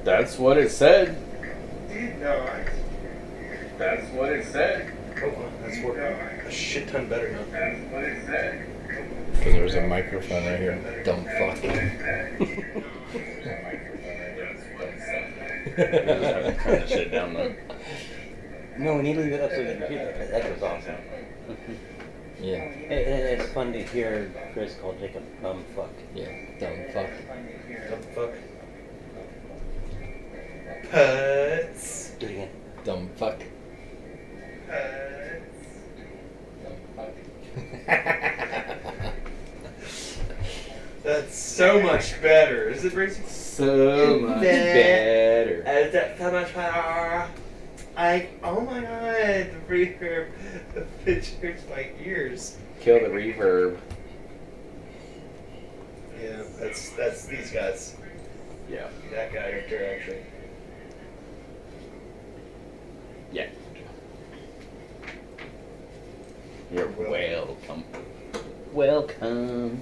That's what it said. Did not. That's what it said. Hold on, that's working a shit ton better now. That's what it said. Because there's a microphone right here. Dumb fuck. Turn the shit down though. No, we need to leave it up so you can hear that. That was awesome. Yeah. It's fun to hear Chris call Jacob fuck. Yeah. Dumb fuck. Dumb fuck. Putz. Do it again. Dumb fuck. That's so much better. Is it, Bracy? So much better. Is that so much better? Oh my god, the reverb. It hurts my ears. Kill the reverb. Yeah, that's these guys. Yeah. That guy right there, actually. Yeah. You're welcome. Welcome.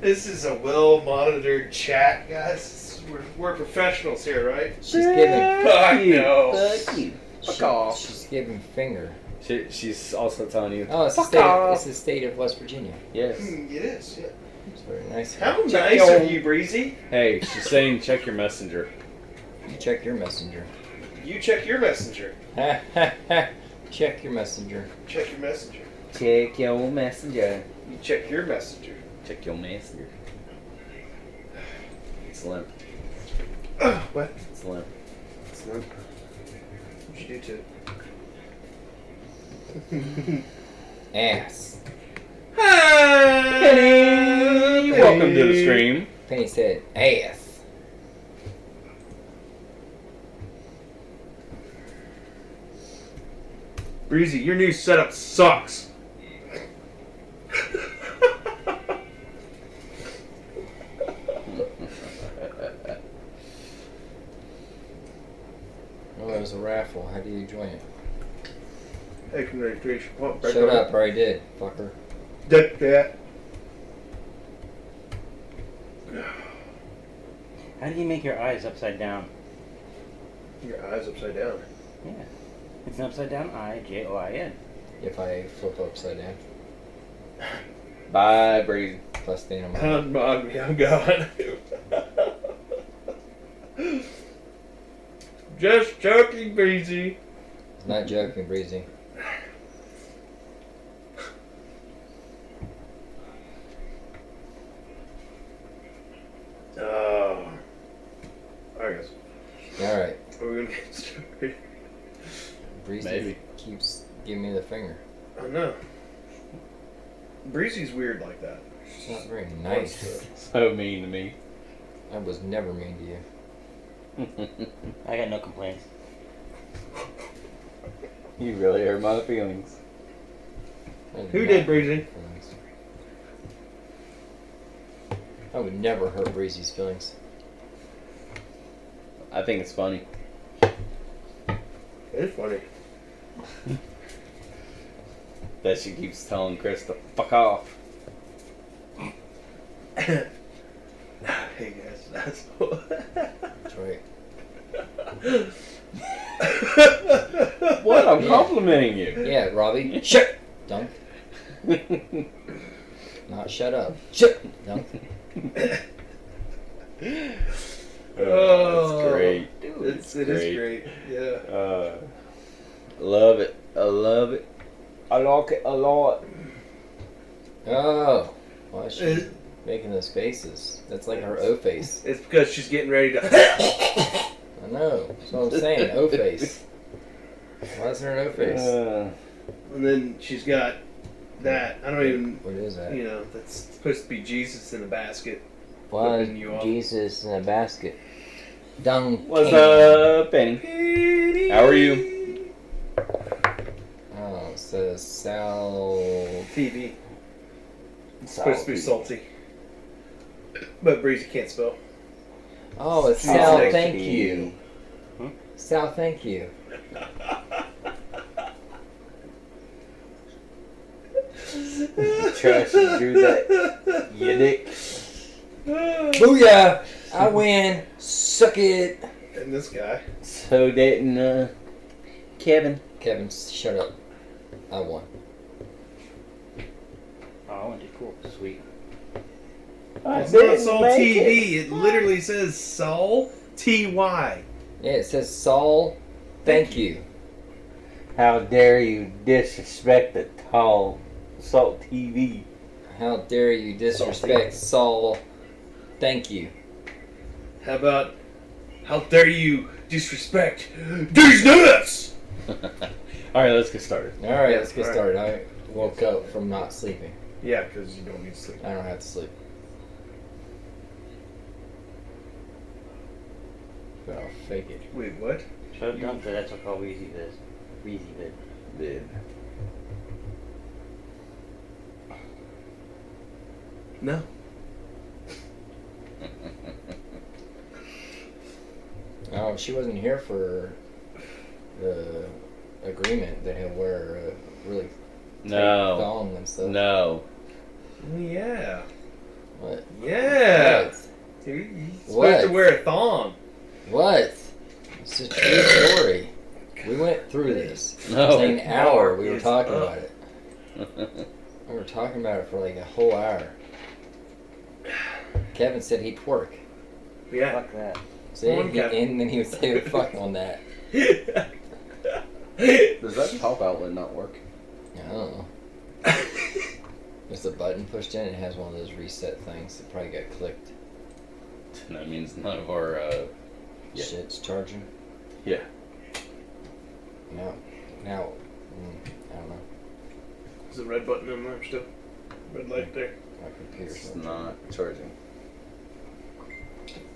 This is a well-monitored chat, guys. We're professionals here, right? She's giving. Fuck no. Fuck you. Fuck off. She's giving finger. She's also telling you. Oh, it's the fuck state. off. It's the state of West Virginia. Yes. It is, yeah. It's very nice. How Check nice your- are you, Breezy? Hey, she's saying check your messenger. You check your messenger. You check your messenger. Check your messenger. Check your messenger. Check your messenger. You check your messenger. Check your messenger. It's limp. What? It's limp. It's limp. What'd you do to it? Ass. Penny! Welcome to the stream. Penny said ass. Breezy, your new setup sucks. Oh, it was a raffle. How do you join it? Hey, congratulations. Shut up, or I did, fucker. That. How do you make your eyes upside down? Your eyes upside down. Yeah. It's an upside down eye, Join. If I flip upside down, Bye, Breezy. if I stand on my Unbog me, I'm going. Just joking, Breezy. Not joking, Breezy. Oh. Alright, guys. Alright. Are we gonna get started? Breezy Maybe. keeps giving me the finger. Oh no. Breezy's weird like that. It's not very nice. So mean to me. I was never mean to you. I got no complaints. You really hurt my feelings. Who did, Breezy? I would never hurt Breezy's feelings. I think it's funny. It's funny. That she keeps telling Chris to fuck off. Hey guys, that's That's right. What? I'm complimenting you. Yeah, Robbie. Shut! Dunk. Not shut up. Shut! Dunk. Oh, that's great. Dude, It is great. Yeah. Love it. I love it. I like it a lot. Oh. Why is she making those faces? That's like her O face. It's because she's getting ready to. I know. That's what I'm saying. O face. Why is there an O face? And then she's got that. I don't even. What is that? You know, that's supposed to be Jesus in a basket. Why flipping you off. Jesus in a basket? Dung. What's up, Penny? How are you? Oh, it says Sal. TV. It's supposed to be salty. But Breezy can't spell. Oh, it's Oh, Sal. thank Thank you. Sal, thank you. Trash, you drew that. You dick. Booyah! I win. Suck it. And this guy. So dating Kevin. Kevin, shut up. I won. Oh, I went to cool. Sweet. It's not Soul TV. It literally says Soul TY. Yeah, it says Saul. Thank you. How dare you disrespect the tall Salt TV? How dare you disrespect Saul? Thank you. How about, how dare you disrespect these nuts? Alright, let's get started. All right, Yeah, let's get all right. started. I woke up from not sleeping. Yeah, because you don't need to sleep. I don't have to sleep. But I'll fake it. Wait, what? Show Dunk that that's what called Wheezy Biz. Wheezy Bid. Bid. No. Oh, she wasn't here for the agreement that he'll wear a really tight No. thong and stuff. No. Yeah. What? Yeah. What? Dude, you're supposed What? to wear a thong. What? It's a true story. We went through this. No. It's an hour we were Yes. talking about it. We were talking about it for like a whole hour. Kevin said he'd twerk. Yeah. Fuck that. See, Come on, Kevin. and then he would say fuck on that. Does that pop outlet not work? I don't know. There's a button pushed in. It has one of those reset things that probably got clicked. That means none of our Yeah. Shit's charging. Yeah. Now, I don't know. There's a red button in there still. Red light there. My computer's It's not. not charging.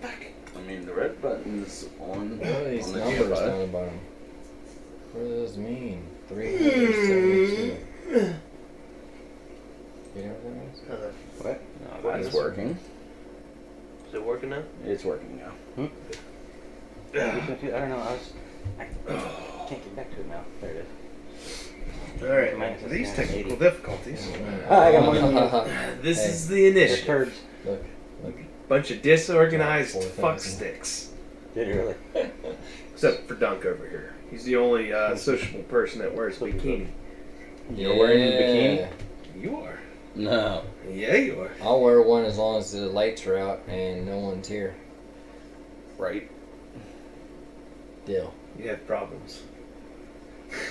I mean, the red button's on, What are these on the numbers GFI. down the bottom? What do those mean? 372. You know what that means? What? No, What that's is- working. Is it working now? It's working now. I don't know. I can't get back to it now. There it is. Alright. Minus a These 680. technical difficulties. I got more than you. This Hey. is the They're initiative. turds. Look, look. Bunch of disorganized 4,000. fuck sticks. Did it really? Except for Dunk over here. He's the only sociable person that wears a bikini. You're wearing a bikini? You are. No. Yeah, you are. I'll wear one as long as the lights are out and no one's here. Right. Deal. You have problems.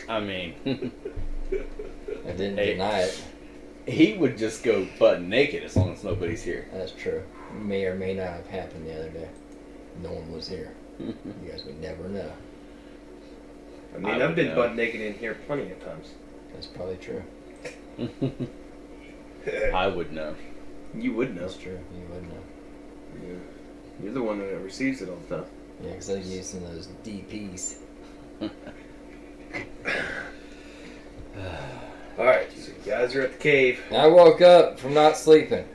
I mean, I didn't Hey. deny it. he would just go butt naked as long as nobody's here. That's true. May or may not have happened the other day. No one was here. You guys would never know. I mean, I I've would been know. butt naked in here plenty of times. That's probably true. I would know. You would know. That's true. You would know. You're the one that receives it all the time. Yeah, because I use some of those DPs. Alright, so you guys are at the cave. I woke up from not sleeping.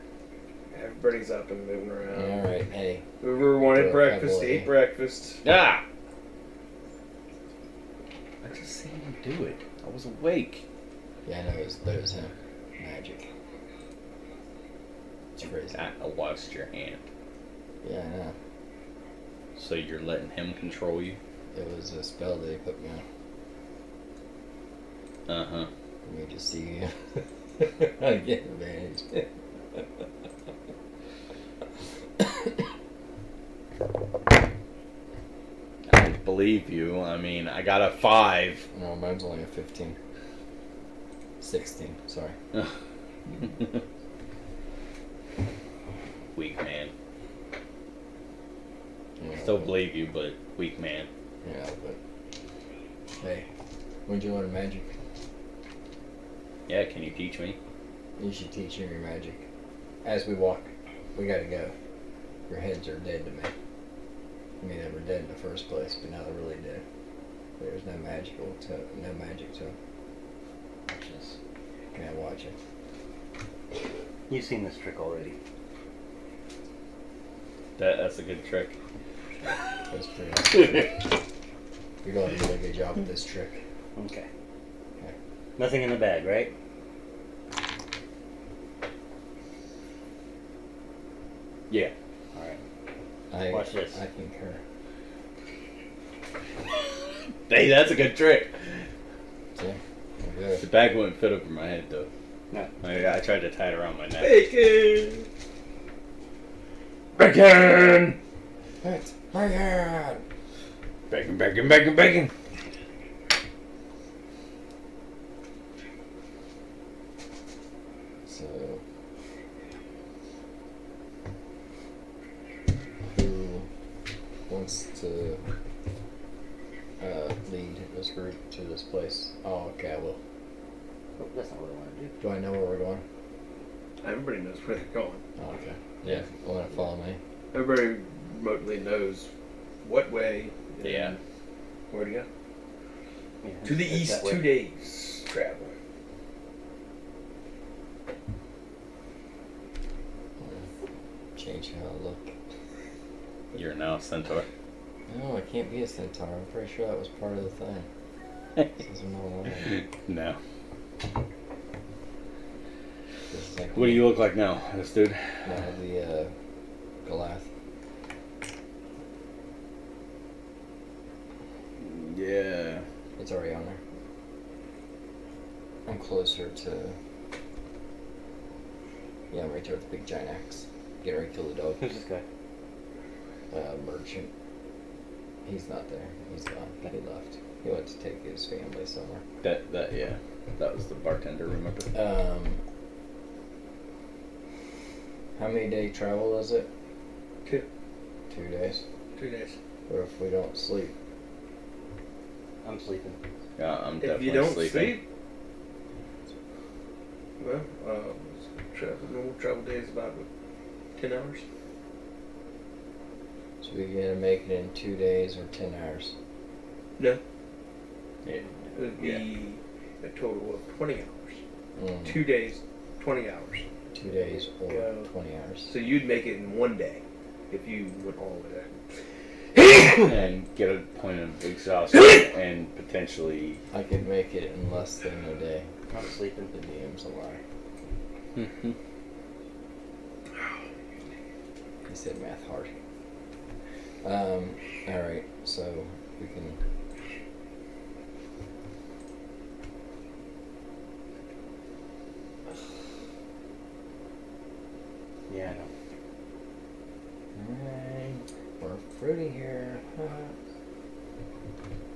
Everybody's up and moving around. Alright, hey. Whoever wanted Bro, breakfast, boy. ate breakfast. Ah! I just seen him do it. I was awake. Yeah, I know, but it was him. Magic. It's crazy. I watched your hand. Yeah, I know. So you're letting him control you? It was a spell that he put me on. Uh-huh. For me to see you. I get advantage. I don't believe you. I mean, I got a 5. No, mine's only a 15. 16, sorry. Weak man. Yeah, Still believe you, but weak man. Yeah, but... Hey, when'd you learn magic? Yeah, can you teach me? You should teach him your magic. As we walk, we gotta go. Your heads are dead to me. I mean, they were dead in the first place, but now they're really dead. There's no magic to them. Watch this. Can I watch it? You've seen this trick already. That's a good trick. That's pretty awesome. You're doing a really good job with this trick. Okay. Okay. Nothing in the bag, right? Yeah. Alright. Watch this. I concur. Hey, that's a good trick. Yeah. Okay. The bag wouldn't fit over my head though. No. I tried to tie it around my neck. Bacon! Bacon! It's bacon! Bacon, bacon, bacon, bacon. So, who wants to lead this group to this place? Oh, okay, I will. Oh, that's not what I want to do. Do I know where we're going? Everybody knows where they're going. Oh, okay. Yeah, want to follow me? Everybody remotely knows what way and Yeah. where to go. Yeah, To the it's east, that way. 2 days travel. Change how I look. You're now a centaur. No, I can't be a centaur. I'm pretty sure that was part of the thing. Since I'm not alive. No. This is like What do you look like now, this dude? Now the Goliath. Yeah. It's already on there. I'm closer to. Yeah, I'm right there with the big giant axe. Getting ready to kill the dog. Who's this guy? Merchant. He's not there. He's gone. He left. He went to take his family somewhere. Yeah. That was the bartender, remember? How many day travel is it? 2. 2 days. 2 days. What if we don't sleep? I'm sleeping. Yeah, I'm If definitely you don't sleeping. sleep, well, normal travel day is about 10 hours. So we're gonna make it in 2 days or 10 hours? No. Yeah. It would be a total of 20 hours. Mm. 2 days, 20 hours. 2 days or Yeah. 20 hours. So you'd make it in 1 day if you went all the way there. And get a point of exhaustion and potentially. I could make it in less than a day. I'm sleeping. The DM's a lie. He said math hard. Alright, so we can. Yeah, I know. Alright, we're fruity here.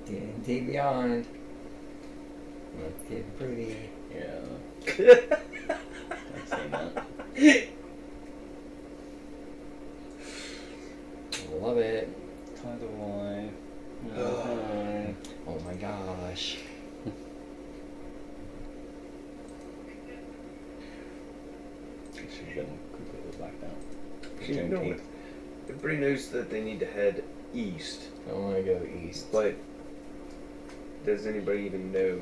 D&D Beyond. Let's get fruity. Yeah. I've seen that. Love it. Times of life. Oh my gosh. She's been completely blacked out. You know what? Everybody knows that they need to head east, I want to go east. but does anybody even know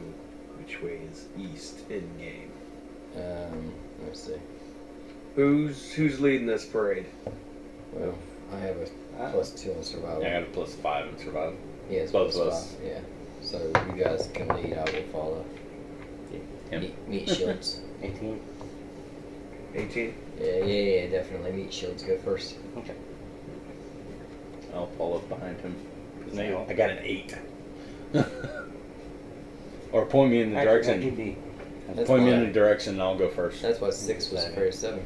which way is east in game? Let's see. Who's leading this parade? Well, I have a +2 on survival. Yeah, I got a +5 in survival. He has Both of +5. us. Yeah. So you guys can lead. I will follow. Him. Meat shields. 18. 18? Yeah, definitely. Meat shields go first. Okay. I'll follow behind him. No, you won't. I got an 8. Or point me in the direction. That's Point me why- in the direction and I'll go first. That's why 6 was fair 7.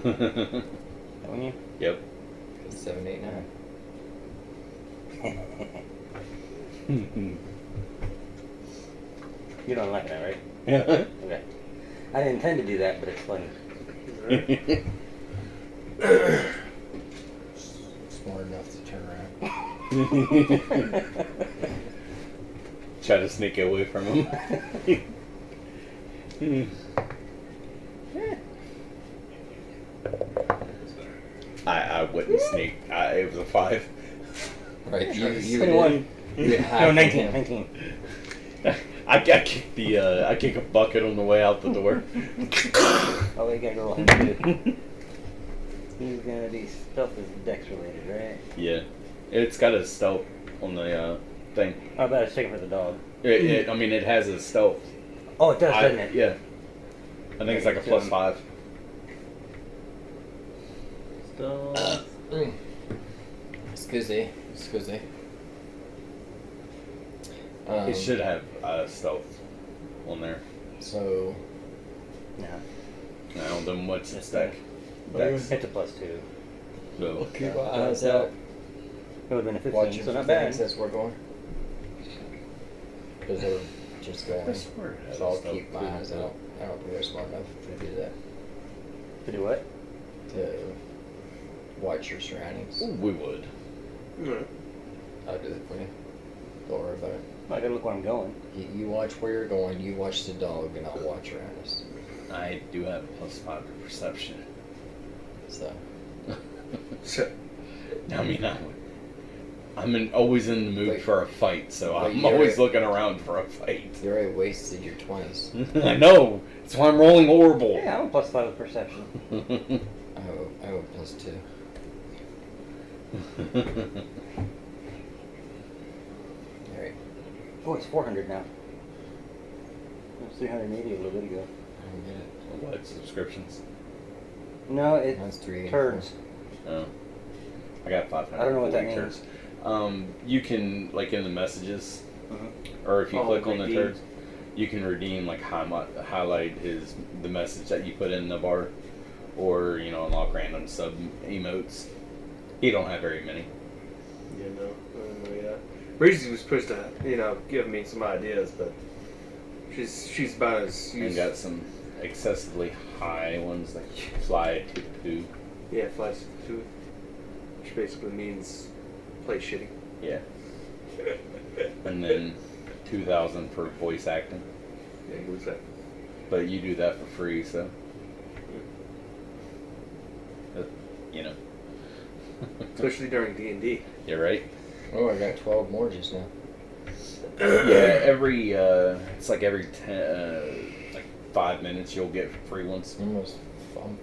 Don't you? Yep. 7, 8, 9. You don't like that, right? Yeah. Okay. I didn't intend to do that, but it's funny. Smart enough to turn around. Try to sneak away from him. I wouldn't sneak. It was a 5. Right. You 21. did half No, of 19. him. 19. I kick a bucket on the way out the door. Oh, you gotta go on too. He's gonna be stuff is dex related, right? Yeah, it's got a stealth on the thing. I bet it's taken for the dog. I mean, it has a stealth. Oh, it does, doesn't it? Yeah. I think it's like a +5. Stealth. Excuse me. It should have stealth on there. So, No. Now, then what's Just its deck? Dex. It's a +2. So, keep my eyes out. It would have been a 15, Watching so not for bad. things as we're going. Because they're just going. swear it had So I'll stealth keep my too, eyes but- out. I don't think they're smart enough to do that. To do what? To watch your surroundings. Ooh, we would. I'll do that for you. Don't worry about it. I gotta look where I'm going. You watch where you're going, you watch the dog, and I'll watch around us. I do have a +5 to perception. So, I mean, always in the mood Wait. for a fight, so Wait, I'm you're always right. looking around for a fight. you already wasted your 20s. I know. That's why I'm rolling horrible. Yeah, I'm a +5 with perception. I have a +2. Alright. Oh, it's 400 now. It was 380 a little bit ago. I don't get it. What subscriptions? No, it's Mine's 384. turds. Oh, I got 500. I don't know what that means. You can like in the messages, Mhm. or if you Oh, click on the redeem. turds, you can redeem like highlight the message that you put in the bar, or unlock random sub emotes. He don't have very many. Yeah, no, I don't know yet. Breezy was supposed to, give me some ideas, but she's about as And got some excessively high ones like fly to poo. Yeah, flies to which basically means play shitty. Yeah. And then 2,000 for voice acting, Yeah, who's that? but you do that for free, so you know. Especially during D&D. You're right. Oh, I got 12 more just now. Yeah, every it's like every 10, like 5 minutes you'll get free ones. I'm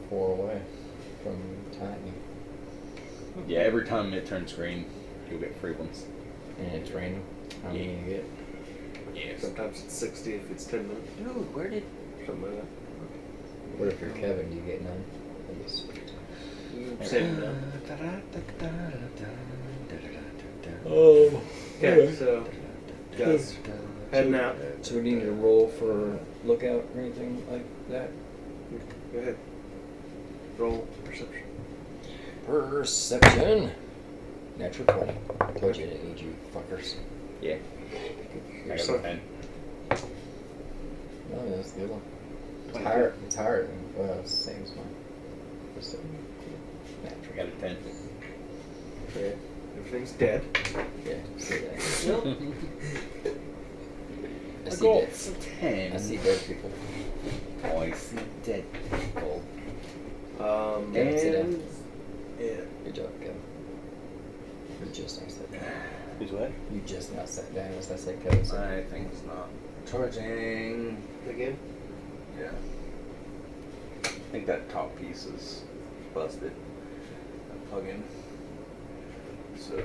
4 away from timing. Yeah, every time it turns green, you'll get free ones. And it's random. How many you get? Yes. Sometimes it's 60 if it's 10 minutes. Dude, where did... Something like that. What if you're Kevin? Do you get none? I guess. Same now. Oh. Yeah, so guys, heading out. So we need to roll for lookout or anything like that? Go ahead. Roll perception. Perception. Natural 20. Told you I didn't need you fuckers. Yeah. I got So- a 10. Oh, yeah, that's a good one. It's 22. higher. It's higher than, well, it's the same as mine. So, I got a 10. Yeah. Everything's dead. yeah, see that. I I see got dead. a 10. I see dead people. Oh, I see dead people. Yeah, sit down. And yeah. Good job, Kevin. You just now sat down. Who's what? You just now sat down, as I said, Kevin. So My thing's not charging. Again? Yeah. I think that top piece is busted. That plug in. So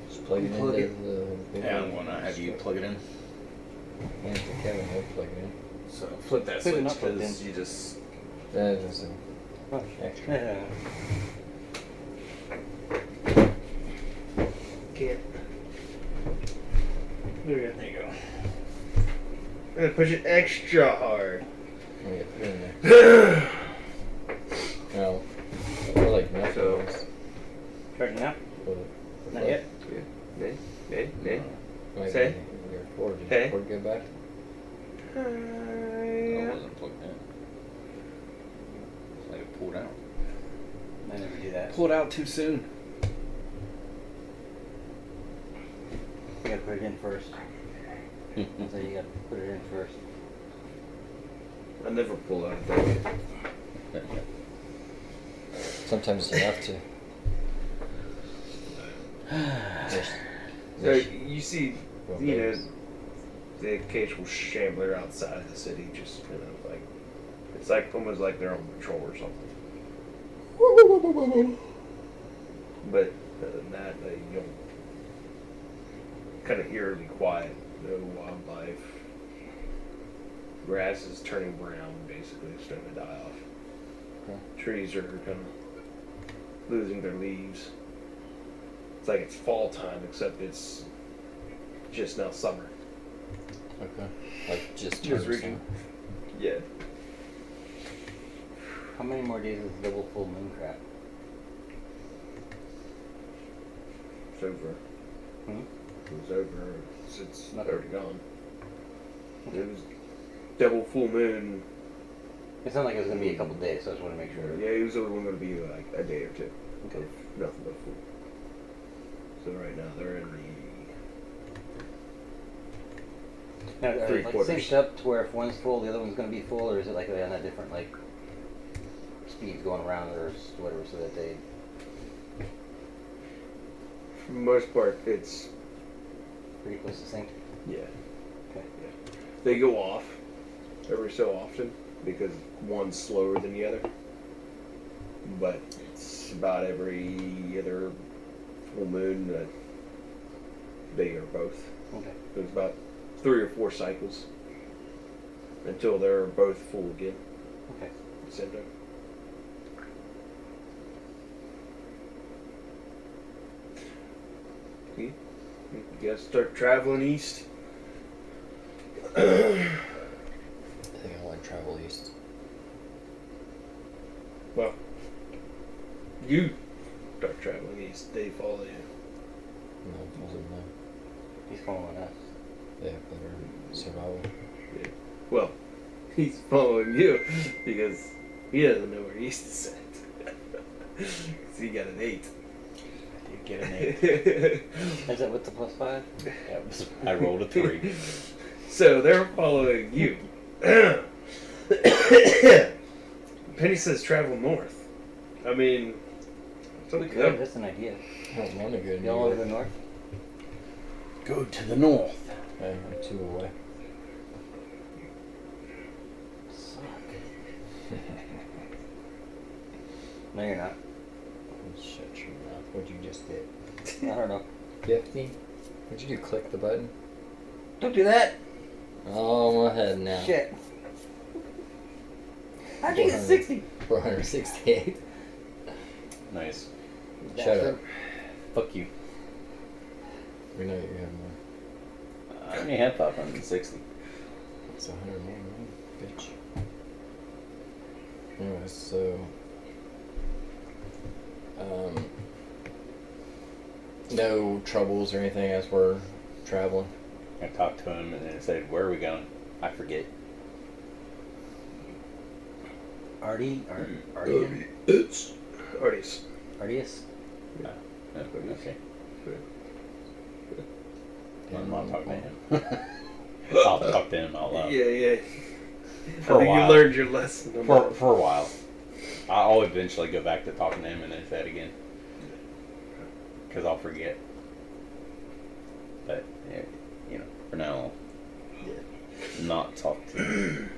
just plug it Plug into it. the big yeah, I'm one. gonna have you plug it in. And for Kevin, he'll plug it in. So flip that Plug it switch not plugged because in. you just That is Oh, extra. yeah. Can't. There you go. there you go. I'm gonna push it extra hard. Let me get put it in there. No. We're like nothing. So- else. Charging now? Not yet. Nay, nay, nay. Like, Say. Your cord. Did Hey. your cord go back? That wasn't plugged in. It's like it pulled out. I never do that. Pulled out too soon. You gotta put it in first. So you gotta put it in first. I never pull out that. Sometimes you have to. There's- So there's- you see, Well, you know, babies. the occasional shambler outside of the city, just like it's like almost like they're on patrol or something. But other than that, you know, kind of eerily quiet. No wildlife. Grass is turning brown, basically, it's starting to die off. Okay. Trees are kind of losing their leaves. It's like it's fall time, except it's just now summer. Okay. Like just Just turns reaching. summer. Yeah. How many more days is double full moon crap? It's over. Hmm? It was over. It's Not already gone. It was double full moon. It sounded like it was gonna be a couple days, so I just want to make sure. Yeah, it was only going to be like a day or two. Okay. Of nothing but full. So right now they're in Now, are Three they, like quarters. synced up to where if one's full, the other one's gonna be full, or is it like they're on a different like speeds going around or whatever, so that they? the. For the most part, it's Pretty close to sync. yeah. Okay. Yeah. They go off every so often because one's slower than the other. But it's about every other full moon that they are both. Okay. There's about 3 or 4 cycles until they're both full again. Okay. At the same time. You guys start traveling east. I think I want to travel east. Well, you start traveling east. They follow you. No, follow them. He's following us. They have better survival. Well, he's following you because he doesn't know where east is at. 'Cause he got an 8. You get an 8. Is that with the +5? I rolled a 3. So they're following you. Penny says travel north. I mean, it's We okay. could. That's an idea. I don't want to go to Y'all want to go New York. north? Go to the north. Okay, I'm 2 away. Suck. No, you're not. Shut your mouth. What'd you just get? I don't know. 50? What'd you do? Click the button? Don't do that. Oh, my head now. Shit. How'd you get 60? 468. Nice. Shut up. Fuck you. We know you have more. I only had 560. It's 100 more, man. Bitch. Anyways, so. No troubles or anything as we're traveling. I talked to him and then said, "Where are we going?" I forget. Artie? It's Artis. Artius? No, okay. And I'm not talking to him. I'll talk to him out loud. Yeah. For I a think you while. learned your lesson. On that. For a while. I'll eventually go back to talking to him and then say it again. Because I'll forget. But, yeah, you know, for now, Yeah. not talk to him.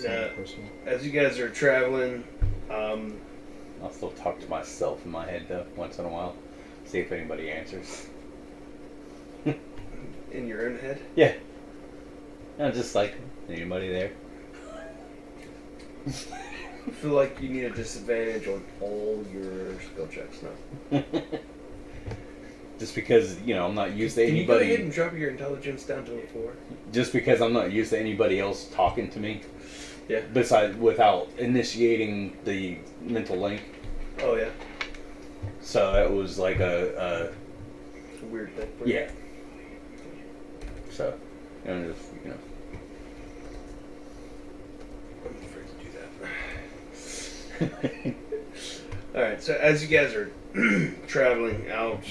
Yeah. As you guys are traveling, I'll still talk to myself in my head, though, once in a while. See if anybody answers. in your own head, Yeah. I'm just like, anybody there? I feel like you need a disadvantage on all your skill checks now. Just because, you know, I'm not used to Can you go ahead anybody. and drop your intelligence down to a 4? Just because I'm not used to anybody else talking to me. Yeah. Besides, without initiating the mental link. Oh yeah. So that was like a It's a weird thing. For you. yeah. So, you know, just, you know. I'm afraid to do that. All right. So as you guys are traveling out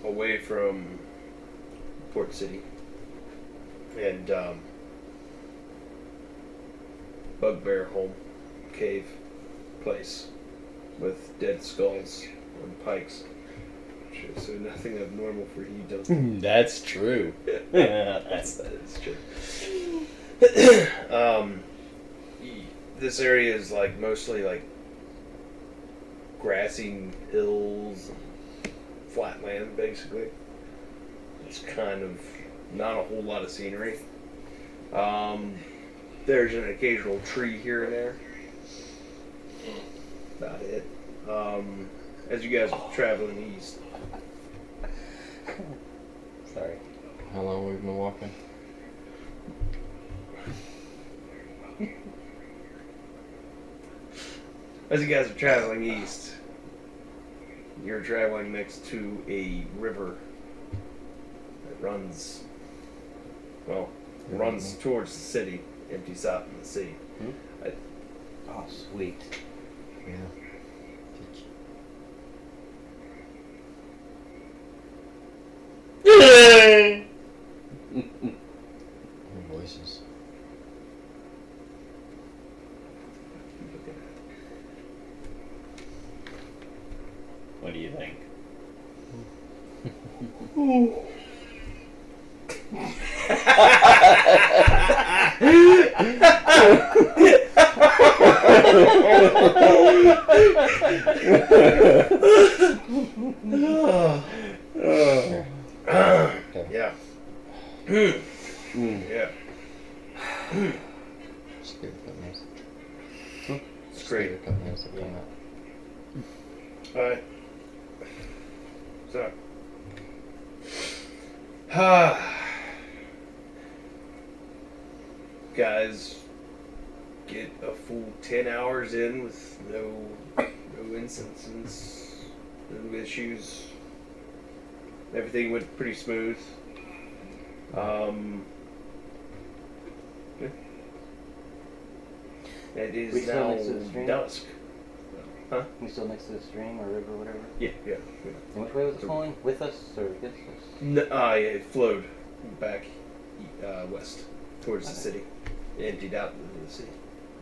away from Port City and Bugbear Home Cave place with dead skulls and pikes. So nothing abnormal for you, don't. That's true. That is true. This area is like mostly like grassy hills, flat land, basically. It's kind of not a whole lot of scenery. There's an occasional tree here and there. About it. As you guys are traveling east, Sorry. How long we've been walking? as you guys are traveling east, you're traveling next to a river that runs, runs towards the city, empties out in the sea. Oh, sweet. Yeah. Our voices. What do you think? Yeah. Yeah. Just give it a couple minutes. It's Just great. give it a couple minutes to come out. Alright. So. Guys, get a full 10 hours in with no instances, no issues. Everything went pretty smooth. Yeah. It We is still now next to the stream? dusk. We still next to the stream or river or whatever? Yeah. And which way was it flowing? With us or against us? No, yeah, it flowed back west towards the city. It emptied out into the sea.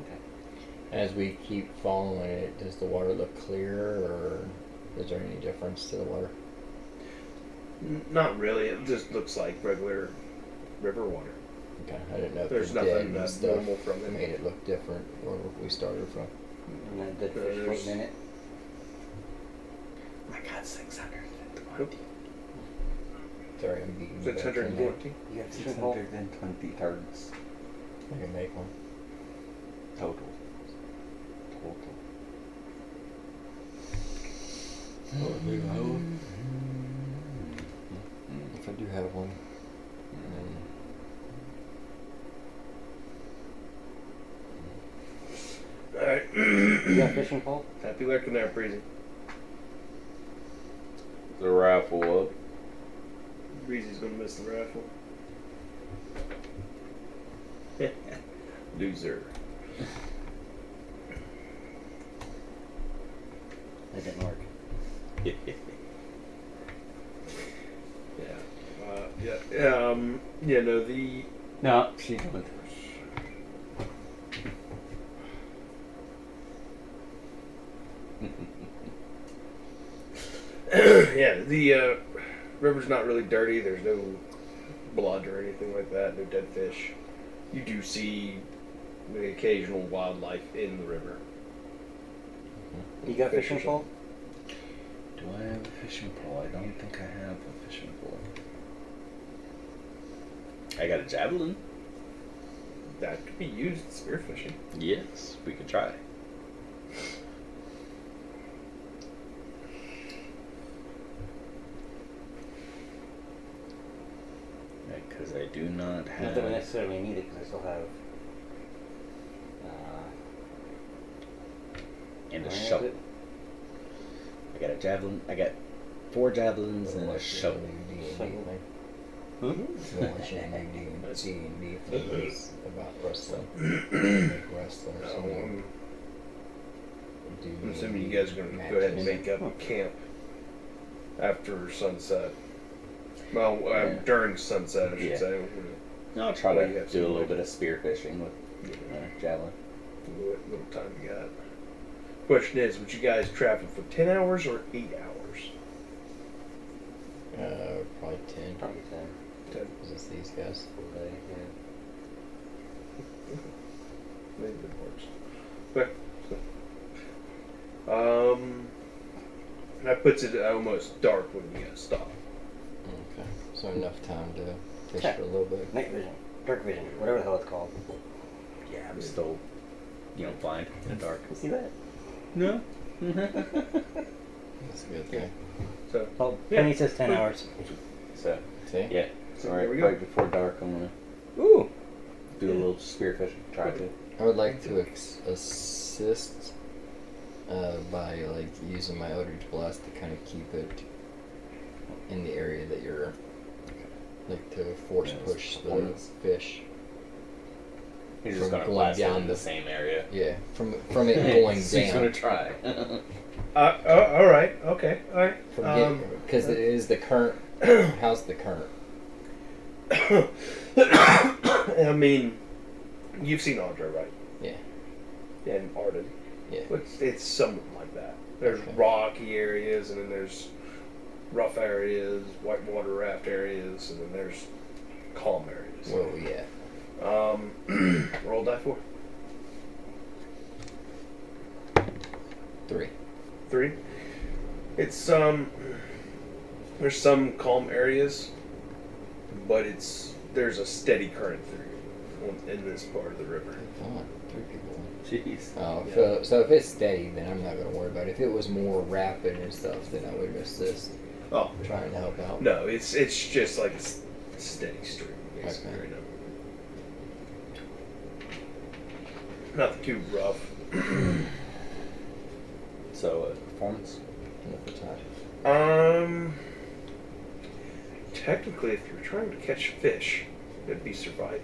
Okay. As we keep following it, does the water look clear, or is there any difference to the water? Not really. It just looks like regular river water. Okay, I didn't know if There's the dead nothing and that's stuff normal from it. made it look different where we started from. And then dead fish There's- waiting in it. I got 600. Sorry, I'm beating you back in there. 640. You got a fishing pole? 620 targets I can make one. total. If I do have one. Alright. You got a fishing pole? Happy lurking there, Breezy. The raffle up. Breezy's gonna miss the raffle. Loser. That didn't work. Yeah, no, the No, she went. yeah, the river's not really dirty. There's no blood or anything like that. No dead fish. You do see the occasional wildlife in the river. You got a Fish or fishing pole? Do I have a fishing pole? I don't think I have a fishing pole. I got a javelin. That could be used in spearfishing. Yes, we could try. Because I do not Not have. that I necessarily need it because I still have. And a where is shovel. it? I got a javelin. I got 4 javelins and a Watch shovel. D&D Shovel. thing. Mm-hmm. Watching D&D things about wrestling. Like wrestlers. I'm assuming you guys are going to go ahead and make up a camp after sunset. Well, during sunset, I should Yeah. say. I'll try Well, to you have do a some little like- bit of spear fishing with javelin. What little time you got? Question is, would you guys travel for 10 hours or 8 hours? Probably 10. Probably 10. 10. Because it's these guys. Full day, yeah. Maybe it works. That puts it almost dark when you guys stop. Okay. So enough time to fish Yeah. for a little bit. Night vision. Dark vision. Whatever the hell it's called. Yeah, I'm still, blind in the dark. You see that? No. That's a good thing. So Well, Yeah. Penny says 10 hours. So See? yeah. So All there right. we go. Right before dark, I'm gonna Ooh. do a little spearfishing. Try to. I would like to assist by like using my Eldritch Blast to kind of keep it in the area that you're like to force Yes, push the points. fish. He's just From gonna going blast it down in the same area. Yeah, from it going So he's gonna down. try. all right, okay, all right. Because it is the current. How's the current? I mean, you've seen Andre, right? Yeah. And Arden. Yeah. It's somewhat like that. There's Okay. rocky areas, and then there's rough areas, whitewater raft areas, and then there's calm areas. Where are we at? Roll die 4. 3. 3. It's there's some calm areas, but there's a steady current through in this part of the river. Come on, 3 people. Jeez. Oh, Yeah. so if it's steady, then I'm not gonna worry about it. If it was more rapid and stuff, then I would assist, Oh trying to help out. no, it's just like a steady stream basically Okay. right now. Nothing too rough. So performance. Enough of time. Technically, if you're trying to catch fish, it'd be survival,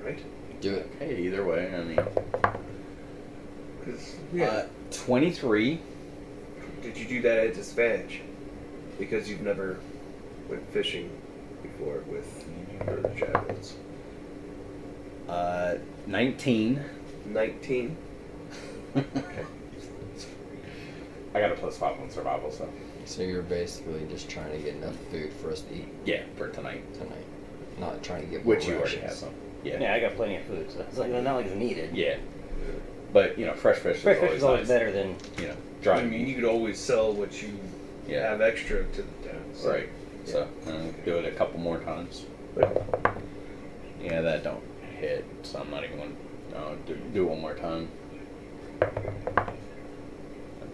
right? Do it. Hey, either way, I mean. 'Cause, 23. Did you do that at disadvantage? Because you've never went fishing before with the javelins. 19. 19. Okay. I got a +5 on survival, so So you're basically just trying to get enough food for us to eat yeah, for tonight. tonight, not trying to get Which more you already rations. have some. Yeah. Yeah, I got plenty of food, so it's like not like it's needed. Yeah. But fresh fish Fresh is fish always is always nice. better than. Dry I mean, meat. you could always sell what you Yeah. have extra to the town. So. Right. So do it a couple more times. But, Yeah, that don't hit, so I'm not even going to do it one more time.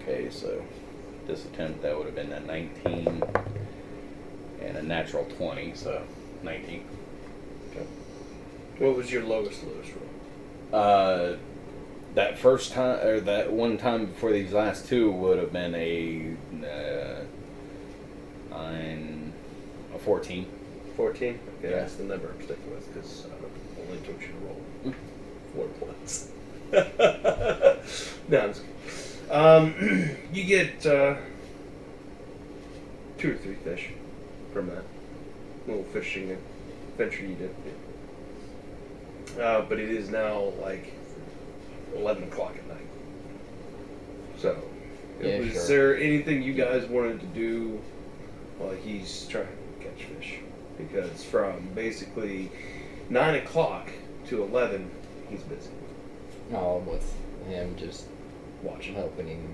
Okay, so this attempt, that would have been a 19 and a natural 20, so 19. what was your lowest roll? That first time, or that one time before these last two, would have been a 14. 14? Okay, Yeah. that's the number I'm sticking with because only took you to roll 4 points. No, I'm just kidding. You get 2 or 3 fish from that little fishing adventure you did. But it is now like 11 o'clock at night. So, Yeah, was sure. there anything you guys wanted to do while he's trying to catch fish? Because from basically 9 o'clock to 11, he's busy No, I'm with him just watching. helping him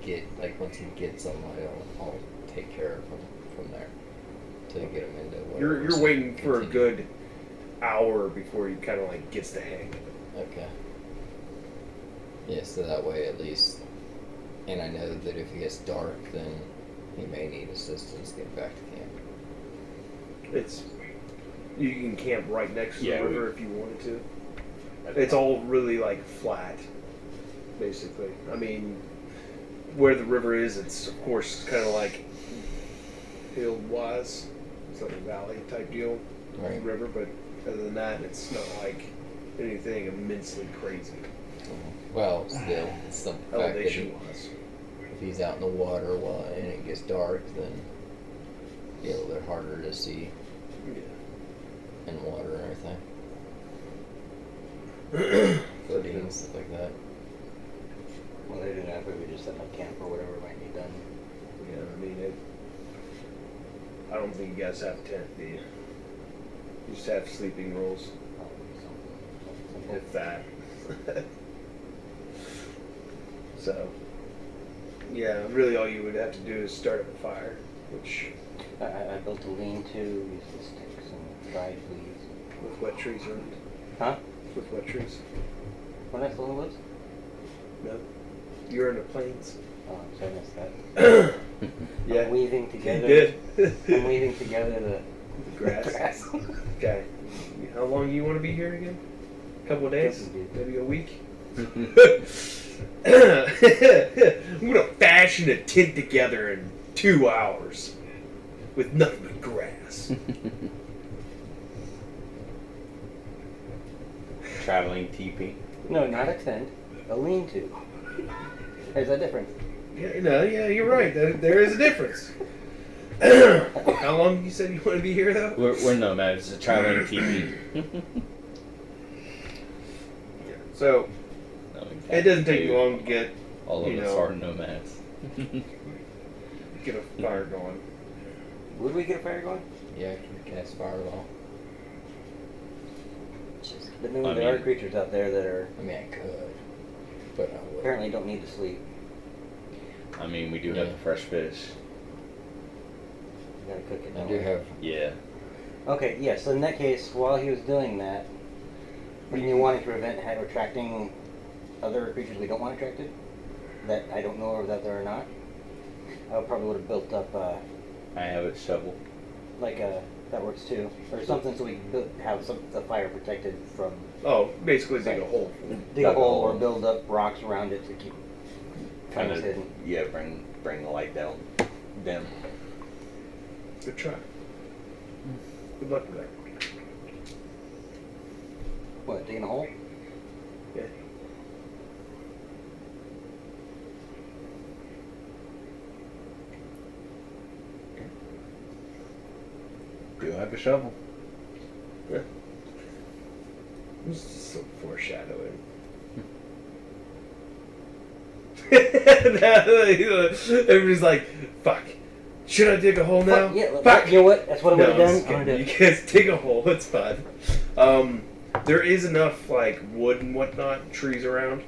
get once he gets them, I'll take care of him from there to get him into whatever. You're waiting for a continue. good hour before he kind of like gets the hang of it. Okay. Yeah, so that way at least, and I know that if it gets dark, then he may need assistance getting back to camp. You can camp right next to Yeah, the river if you wanted to. It's all really like flat, basically. I mean, where the river is, it's of course kind of like field-wise. It's like a valley type deal, Right. river. But other than that, it's not like anything immensely crazy Well, still, it's the fact that elevation-wise. if he's out in the water and it gets dark, then be a little bit harder to see Yeah. in water and everything. Footing and stuff like that. Well, they do that, we would just set up camp or whatever might be done. Yeah, I mean, I don't think you guys have a tent, do you? You just have sleeping rolls, if that. So, yeah, really all you would have to do is start up a fire, which, I built a lean-to, used the sticks and dried leaves. with wet trees around. Huh? With wet trees. What next little woods? No? You're in the plains. Oh, so I missed that. Yeah. I'm weaving You together. did. I'm weaving together the Grass. Okay. How long do you want to be here again? A couple of days? Couple of days. Maybe a week? I'm gonna fashion a tent together in 2 hours with nothing but grass. Traveling TP. No, not extend. A lean-to. There's a difference. Yeah, you're right. There is a difference. How long you said you want to be here, though? We're nomads. It's a traveling TP. So it doesn't take you long to get All of you us know. are nomads. get a fire going. Would we get a fire going? Yeah, I can cast fireball. But no, I there are mean- creatures out there that are I mean, I could, but I would. apparently don't need to sleep. I mean, we do have Yeah. the fresh fish. You gotta cook it. I don't do we? have. Yeah. Okay, yeah, so in that case, while he was doing that, were you wanting to prevent attracting other creatures we don't want attracted? That I don't know if that there or not? I probably would have built up, I have a shovel. that works too. Or something so we can have the fire protected from Oh, basically dig a hole. dig a hole or build up rocks around it to keep Kind things of. hidden. Yeah. Bring the light down. Dim. Good try. Good luck with that. What, digging a hole? Yeah. Do have a shovel. This is so foreshadowing. Everybody's like, fuck. Should I dig a hole now? Fuck, yeah, Fuck. you know what? That's what I would No, have I'm done. just I'm kidding. gonna You guys dig a hole. It's fine. There is enough like wood and whatnot, trees around.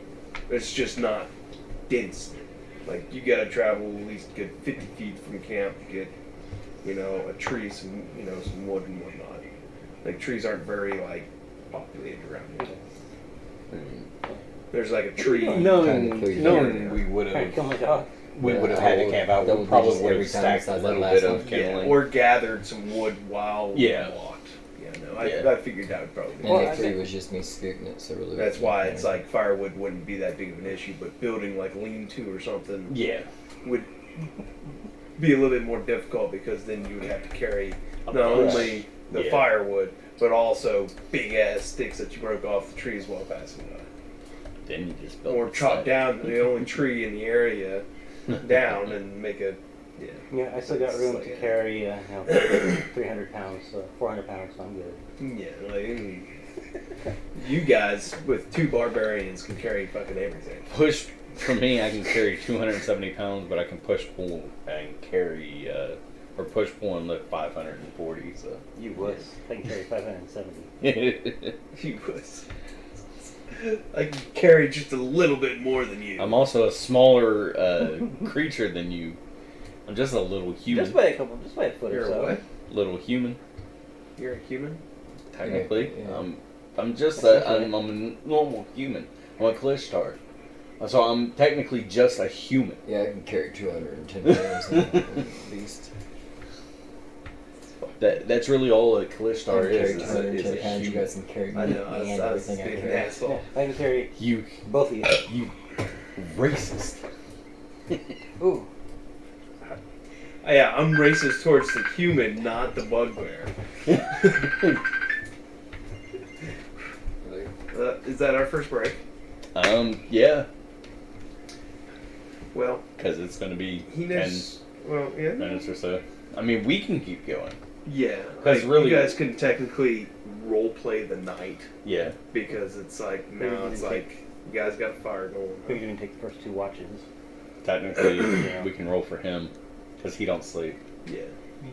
It's just not dense. Like you gotta travel at least a good 50 feet from camp to get, a tree, some wood and whatnot. Like trees aren't very like populated around here. There's like a tree. Knowing we would try to have. kill my dog. We Yeah, would have had to double- camp out. double We probably digits would every have time stacked a besides that little last bit one. of kindling. Or gathered some wood while Yeah. we walked. Yeah, no, Yeah. I figured that would probably. And be Well, the I three think- was just me scooting it, so really. That's why it's like firewood wouldn't be that big of an issue, but building like lean-to or something Yeah. would be a little bit more difficult because then you would have to carry A not push. only the Yeah. firewood but also big ass sticks that you broke off the trees while passing by, Then you just build or the chop sled. down the only tree in the area down and make a Yeah, I still got room It's to like carry 300 pounds, 400 pounds, so I'm good. You guys with 2 barbarians can carry fucking everything. Push for me. I can carry 270 pounds, but I can push pull and carry or push pull and lift 540. So You wuss. I can carry 570. You was. I can carry just a little bit more than you. I'm also a smaller creature than you. I'm just a little human. Just by a foot You're or a so. what? Little human, You're a human? technically. Yeah. I'm just Essentially. I'm a normal human. I'm a Kalishtar. So I'm technically just a human. Yeah, I can carry 210 pounds at least. That's really all a I Kalishtar can carry is 210 a pounds. You human. guys can carry me I know, I and was everything I being an carry. asshole. Yeah, I can carry You both of you. racist. Ooh. Yeah, I'm racist towards the human, not the bugbear. Is that our first break? Yeah, Well, because it's gonna be he 10 knows. Well, yeah. minutes or so. I mean, we can keep going. Yeah. 'Cause Like, really- you guys can technically role play the night Yeah. because it's like Maybe now we it's can like you guys got a fire We going. can even take the first 2 watches. Technically, Yeah. we can roll for him because he don't sleep. Yeah.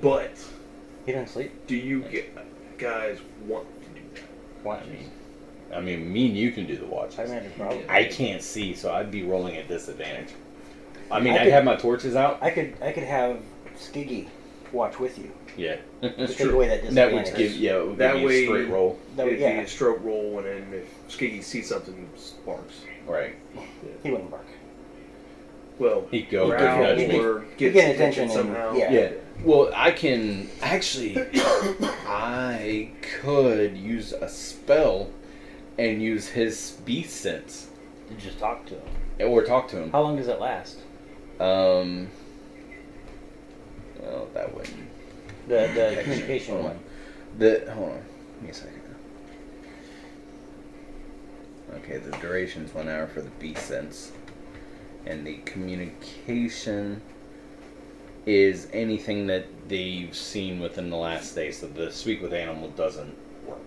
But He doesn't sleep. do you guys want to do that? Watches. I mean, me and you can do the watches. I imagine probably. I can't see, so I'd be rolling at disadvantage. I mean, I I could- have my torches out. I could have Skiggy watch with you. Yeah. To It's take true. away that That disadvantage. would give it would That give you way- a straight roll. That would- It'd be yeah. a stroke roll, and then if Skiggy sees something, he sparks. Right. He wouldn't bark. Well, He go Growl nudge me. or You get get attention attention somehow. and, yeah. Yeah. Well, I can actually. I could use a spell and use his beast sense You just talk to him. or talk to him. How long does it last? Well, that wouldn't. The communication Hold one. on. Hold on. Give me a second. Okay, the duration's 1 hour for the beast sense, and the communication is anything that they've seen within the last day. So the speak with animal doesn't work.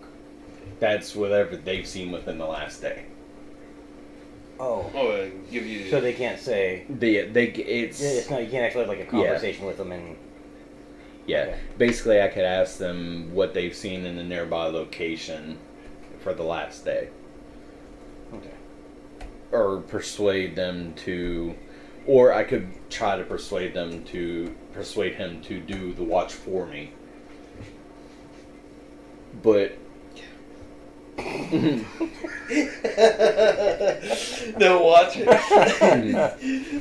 That's whatever they've seen within the last day. Oh. Oh, give you. So they can't say. It's not. You can't actually have like a conversation with them and. yeah. Okay. Basically, I could ask them what they've seen in the nearby location for the last day. Okay. Or persuade them to, or I could try to persuade him to do the watch for me. But No, watch it.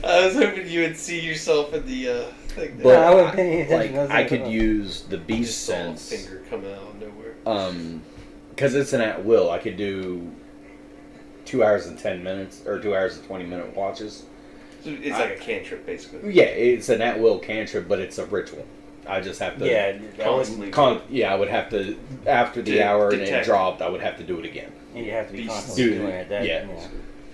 I was hoping you would see yourself in the thing. but I wasn't paying attention. like I could use the I beast just saw a sense, finger coming out of nowhere. because it's an at will. I could do 2 hours and 10 minutes or 2 hours and 20-minute watches. So it's like a cantrip, basically. Yeah, it's an at will cantrip, but it's a ritual. I just have to. Yeah. Constantly. I would have to after the To hour and it detect. dropped. I would have to do it again. And you have to be Beast. constantly Dude, doing it. yeah.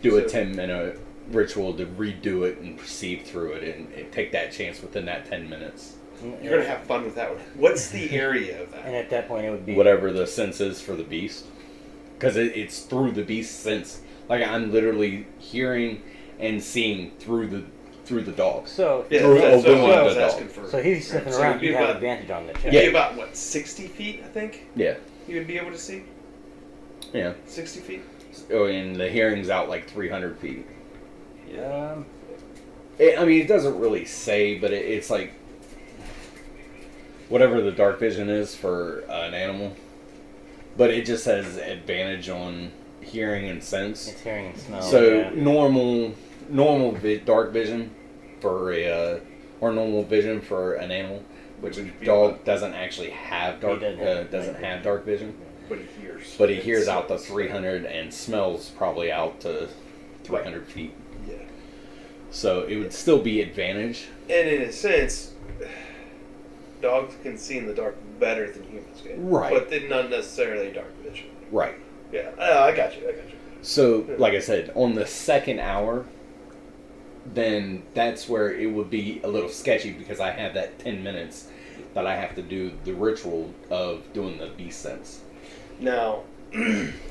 Do a 10-minute ritual to redo it and proceed through it and take that chance within that 10 minutes. You're gonna have fun with that one. What's the area of And that? at that point, it would be Whatever the sense is for the beast. Because it's through the beast sense. Like I'm literally hearing and seeing through the dogs. So. Yeah, Through that's a what I will was of the asking dog. for. So he's sniffing So around. it'd be You have about- advantage on the check. It'd be about what, 60 feet? I think Yeah. you would be able to see Yeah. 60 feet. Oh, and the hearing's out like 300 feet. Yeah. It doesn't really say, but it's like whatever the dark vision is for an animal. But it just has advantage on hearing and sense. It's hearing and smell. So yeah. normal dark vision for normal vision for an animal, which a Would be dog about- doesn't actually have He doesn't have dark vision. But he hears. But he hears It's- out to 300 and smells probably out to 300 feet. Yeah. So it would still be advantage. And in a sense, dogs can see in the dark better than humans can. Right. But then not necessarily dark vision. Right. Yeah. I got you. So, like I said, on the second hour, then that's where it would be a little sketchy because I have that 10 minutes that I have to do the ritual of doing the beast sense. Now,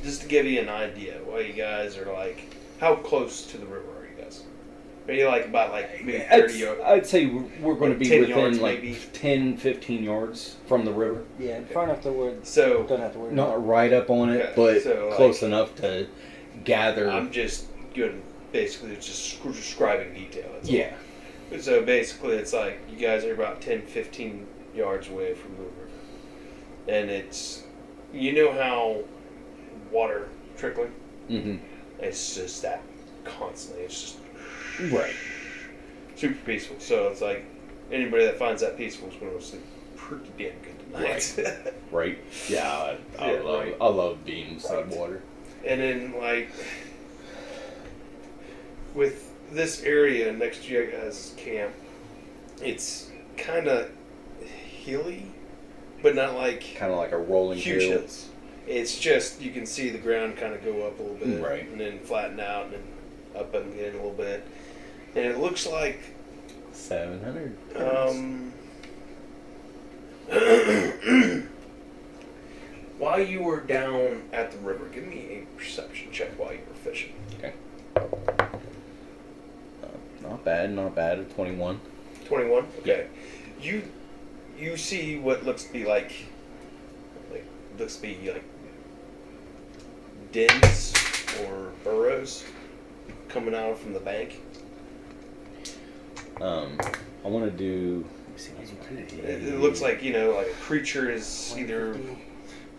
just to give you an idea, what you guys are like, how close to the river are you guys? Are you like about like maybe 30 yards? I'd say we're going to be 10 within yards, like maybe? 10, 15 yards from the river. Yeah, far enough to where So, don't have to worry. Not right up on it, Okay, but so, close enough to gather. I'm just good, basically just describing detail. That's all. Yeah. So basically, it's like you guys are about 10, 15 yards away from the river. And it's, you know how water trickling? Mm-hmm. It's just that constantly. It's just Right. super peaceful. So it's like anybody that finds that peaceful is going to sleep pretty damn good tonight. Right. Yeah. I love being beside water. And then, like, with this area next to your guys' camp, it's kind of hilly, but not like Kind of like a rolling huge hill. hills. It's just, you can see the ground kind of go up a little bit, Right. and then flatten out, and then up and again a little bit. And it looks like 700. while you were down at the river, give me a perception check while you were fishing. Okay. Not bad. A 21. 21? Okay. You see what looks to be like dens or burrows coming out from the bank. I want to do. Let me see, It looks like, like a creature is either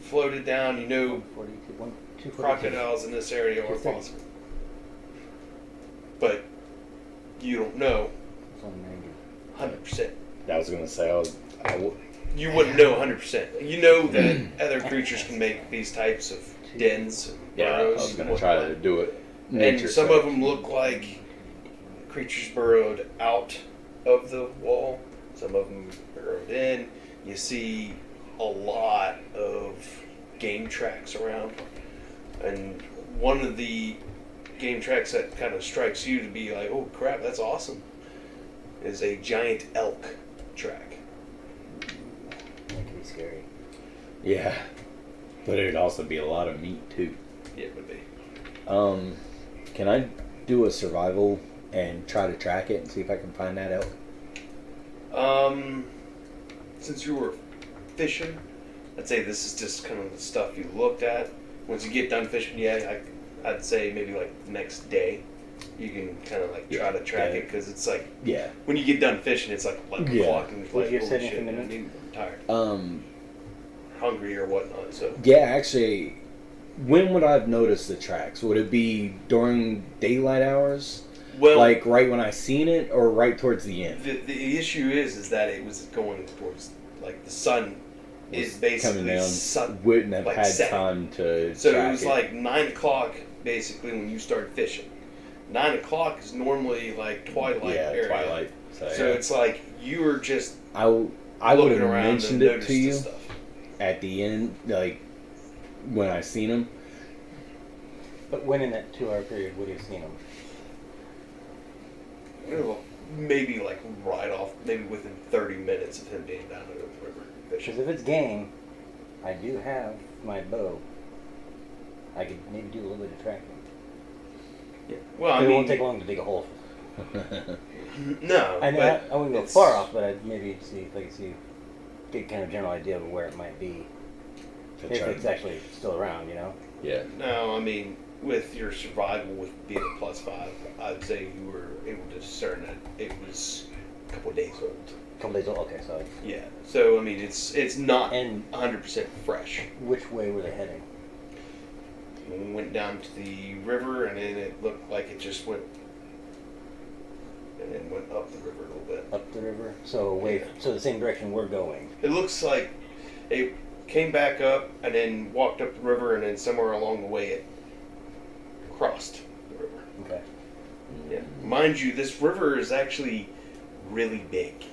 floated down, 242. crocodiles in this area or 230. possible. But you don't know It's on 90. 100%. I was gonna say You wouldn't know 100%. You know that other creatures can make these types of dens and yeah, I burrows. was gonna and try whatnot. to do it. And Nature some style. of them look like creatures burrowed out of the wall. Some of them burrowed in. You see a lot of game tracks around. And one of the game tracks that kind of strikes you to be like, oh crap, that's awesome, is a giant elk track. That could be scary. Yeah, but it'd also be a lot of meat too. Yeah, it would be. Can I do a survival and try to track it and see if I can find that elk? Since you were fishing, I'd say this is just kind of the stuff you looked at. Once you get done fishing, yeah, I'd say maybe like the next day you can kind of like try to track it, because it's like Yeah. when you get done fishing, it's like 11 Yeah. o'clock and it's What's like, your holy setting shit, for the man, minute? I'm tired, Um. hungry or whatnot. So Yeah, actually, when would I have noticed the tracks? Would it be during daylight hours? well, Like right when I seen it, or right towards the end? the issue is that it was going towards like the sun is Was basically coming down. sun. Wouldn't have like had setting. time to So track it was like 9 o'clock basically when you started fishing. 9 o'clock is normally like twilight area. twilight. So, So it's like you were just I would looking have around mentioned and it noticed to the you stuff. at the end, like when I seen him. But when in that 2 hour period would you have seen them? Well, maybe like right off, maybe within 30 minutes of him being down at the river Because fishing. if it's game, I do have my bow. I could maybe do a little bit of tracking. Yeah. Well, I But it mean, won't take long to dig a hole. no, I know but I wouldn't go it's- far off, but I'd maybe see if I could get kind of general idea of where it might be. To If try it's to- actually still around, you know? yeah. No, I mean, with your survival with being a +5, I'd say you were able to discern that it was a couple of days old. A couple days old. Okay, so Yeah. So I mean, it's not And 100% fresh. which way were they heading? We went down to the river, and then it looked like it just went, and then went up the river a little bit. Up the river? So away. Yeah. So the same direction we're going. It looks like it came back up and then walked up the river, and then somewhere along the way it crossed the river. Okay. Yeah. Mind you, this river is actually really big.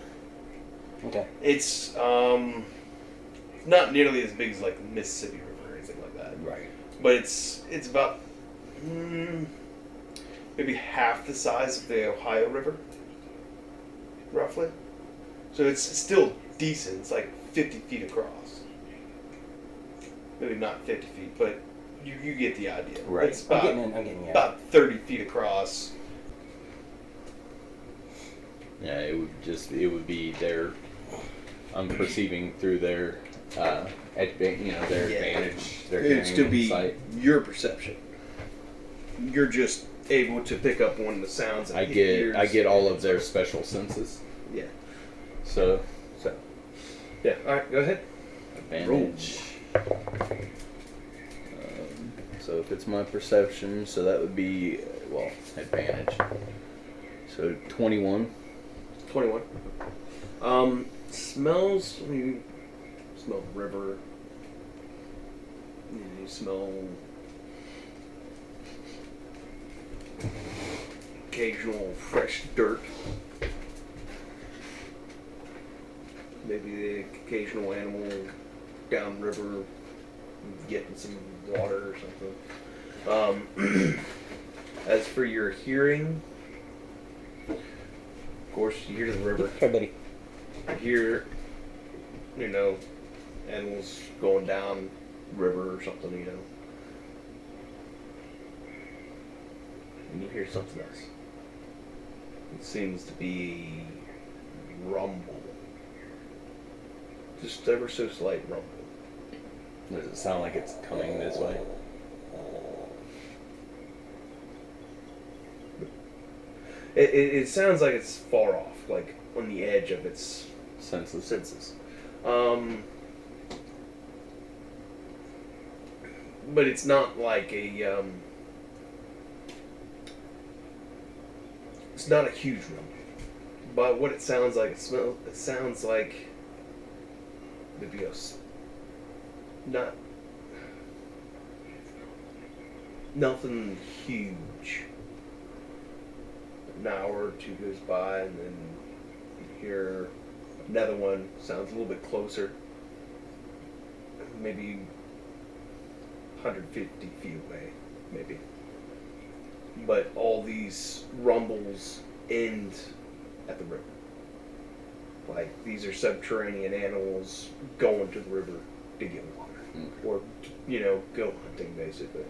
Okay. It's not nearly as big as like the Mississippi River or anything like that. Right. But it's about maybe half the size of the Ohio River, roughly. So it's still decent. It's like 50 feet across. Maybe not 50 feet, but you get the idea. Right. It's I'm about, getting about 30 feet across. Yeah, it would be their. I'm perceiving through their, their advantage. Their It'd still be sight. your perception. You're just able to pick up one of the sounds. And I hit get yours. I get all of their special senses. Yeah. So Yeah. All right. Go ahead. advantage. So if it's my perception, so that would be advantage. So 21. 21. Smells. You smell the river. You smell occasional fresh dirt. Maybe the occasional animal downriver getting some water or something. As for your hearing, of course, you hear the river. Hey, buddy. You hear, animals going down river or something, And you hear something else. It seems to be rumble. Just ever so slight rumble. Does it sound like it's coming this way? It sounds like it's far off, like on the edge of its Senses. But it's not like a It's not a huge rumble, but what it sounds like, it sounds like maybe not nothing huge. An hour or two goes by, and then you hear another one. Sounds a little bit closer, maybe 150 feet away, maybe. But all these rumbles end at the river. Like, these are subterranean animals going to the river to get water. Or, go hunting, basically.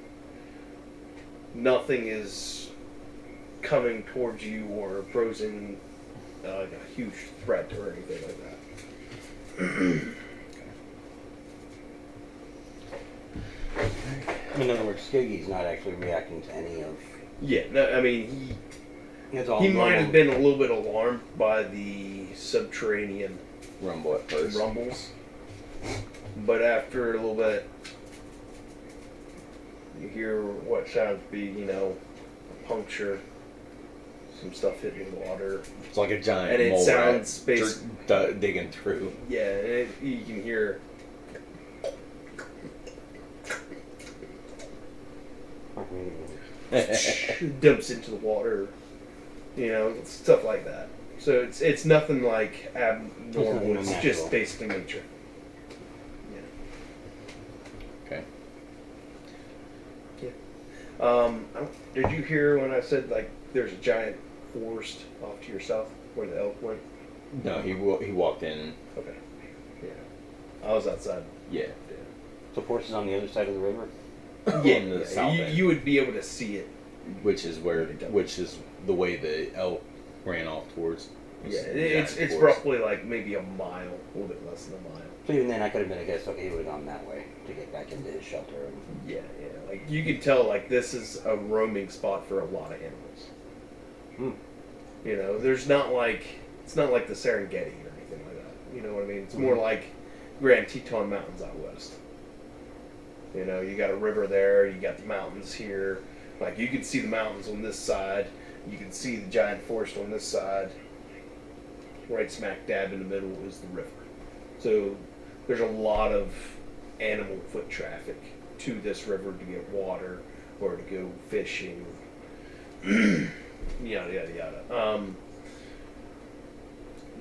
Nothing is coming towards you or posing like a huge threat or anything like that. In other words, Skiggy's not actually reacting to any of. Yeah, no, I mean, It's all he might normal. have been a little bit alarmed by the subterranean Rumble at first. rumbles, but after a little bit, you hear what sounds to be, a puncture, some stuff hitting the water. It's like a giant And it mole sounds rat digging through. Yeah, and you can hear. Dumps into the water, stuff like that. So it's nothing like abnormal. nothing It's unnatural. just basically nature. Okay. Did you hear when I said like there's a giant forest off to your south where the elk went? No, he walked in. Okay. Yeah. I was outside. Yeah. So force is on the other side of the river. Yeah. On the south end. You would be able to see it. Which is the way the elk ran off towards. Yeah. The It's giant forest. roughly like maybe a mile, a little bit less than a mile. So even then, I could have been a guess. Okay, he would have gone that way to get back into his shelter. Yeah. Like you can tell, like this is a roaming spot for a lot of animals. There's not like it's not like the Serengeti or anything like that. You know what I mean? It's more like Grand Teton Mountains out west. You got a river there. You got the mountains here. Like you can see the mountains on this side. You can see the giant forest on this side. Right smack dab in the middle is the river. So there's a lot of animal foot traffic to this river to get water or to go fishing. Yada yada yada.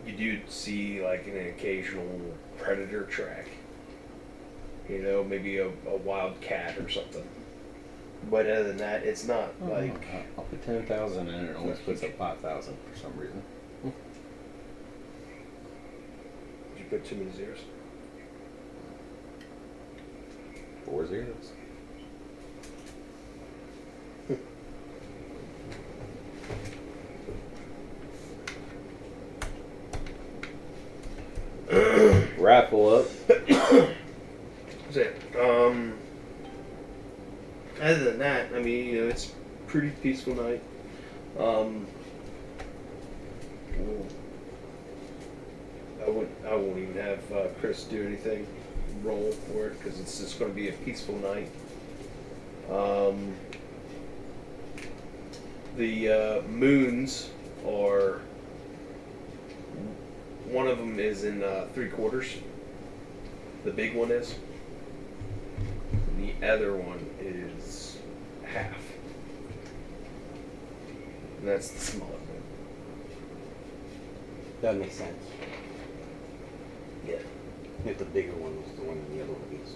You do see like an occasional predator track. Maybe a wild cat or something. But other than that, it's not like. I'll put 10,000 in, and it always puts up 5,000 for some reason. Did you put too many zeros? 4 zeros. Raffle up. That's it. Other than that, I mean, it's a pretty peaceful night. I won't even have Chris do anything, roll for it, because it's just going to be a peaceful night. The moons are. One of them is in 3/4. The big one is. The other one is half. And that's the smaller one. That makes sense. Yeah. If the bigger one was the one, and the other one would be the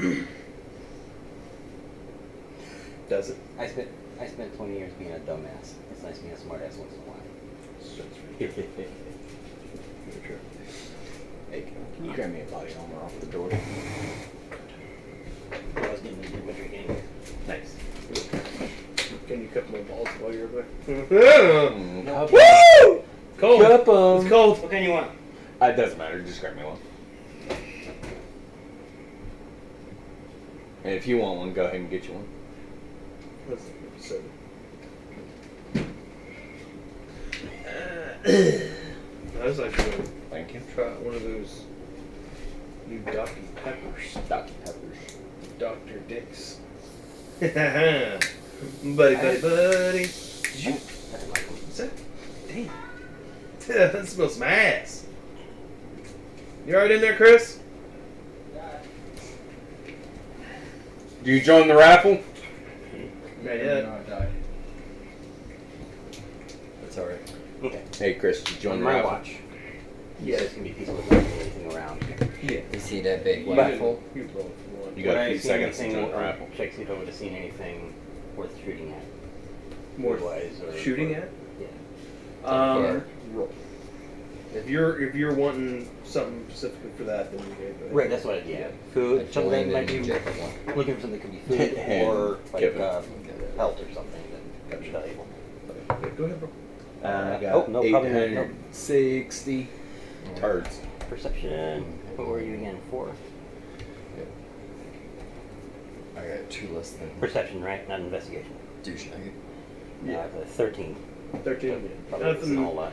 smaller. Does it? I spent 20 years being a dumbass. It's nice being a smartass once in a while. Very true. Hey, can you grab me a body armor off the door? I was getting into winter game. Nice. Can you cut my balls while you're there? Cup. Woo! Cold. Cup 'em. It's cold. What kind you want? It doesn't matter. Just grab me one. And if you want one, go ahead and get you one. That's the episode. I was actually going Thank you. to try one of those new Dr. Peppers. Dr. Peppers. Dr. Dick's. Buddy. Did you? That's my one. What's that? Damn. That smells some ass. You alright in there, Chris? Do you join the raffle? Not yet. No, I died. That's alright. Okay. Hey, Chris, did you join On the my raffle? watch. Yeah, there's gonna be people that don't do anything around. Yeah. You see that big But- waffle? You roll if you want. You got Would a I few see seconds to anything- join the raffle. Check see if I would have seen anything worth shooting at. More Food-wise or shooting for- at? Yeah. Roll. If you're wanting something specifically for that, then you go ahead. Right, that's what I yeah. Food, I something joined might be in Jacob one. looking for something that could be food And or like Kevin. health or something that could be valuable. Yeah, go ahead, bro. I got Oh, no, probably not. 860 turds. Perception. What were you again? 4? I got 2 less than Perception, right? Not investigation. douche nugget. Yeah. 13. 13. Probably isn't a whole lot.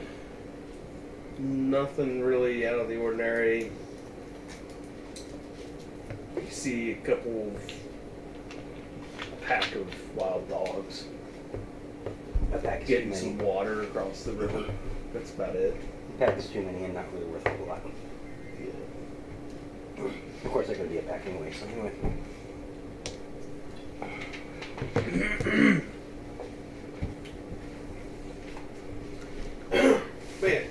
Nothing really out of the ordinary. You see a pack of wild dogs A pack is getting too some many. water across the river. That's about it. A pack is too many and not really worth a whole lot. Of course, they're going to be a pack anyway. So anyway. But yeah,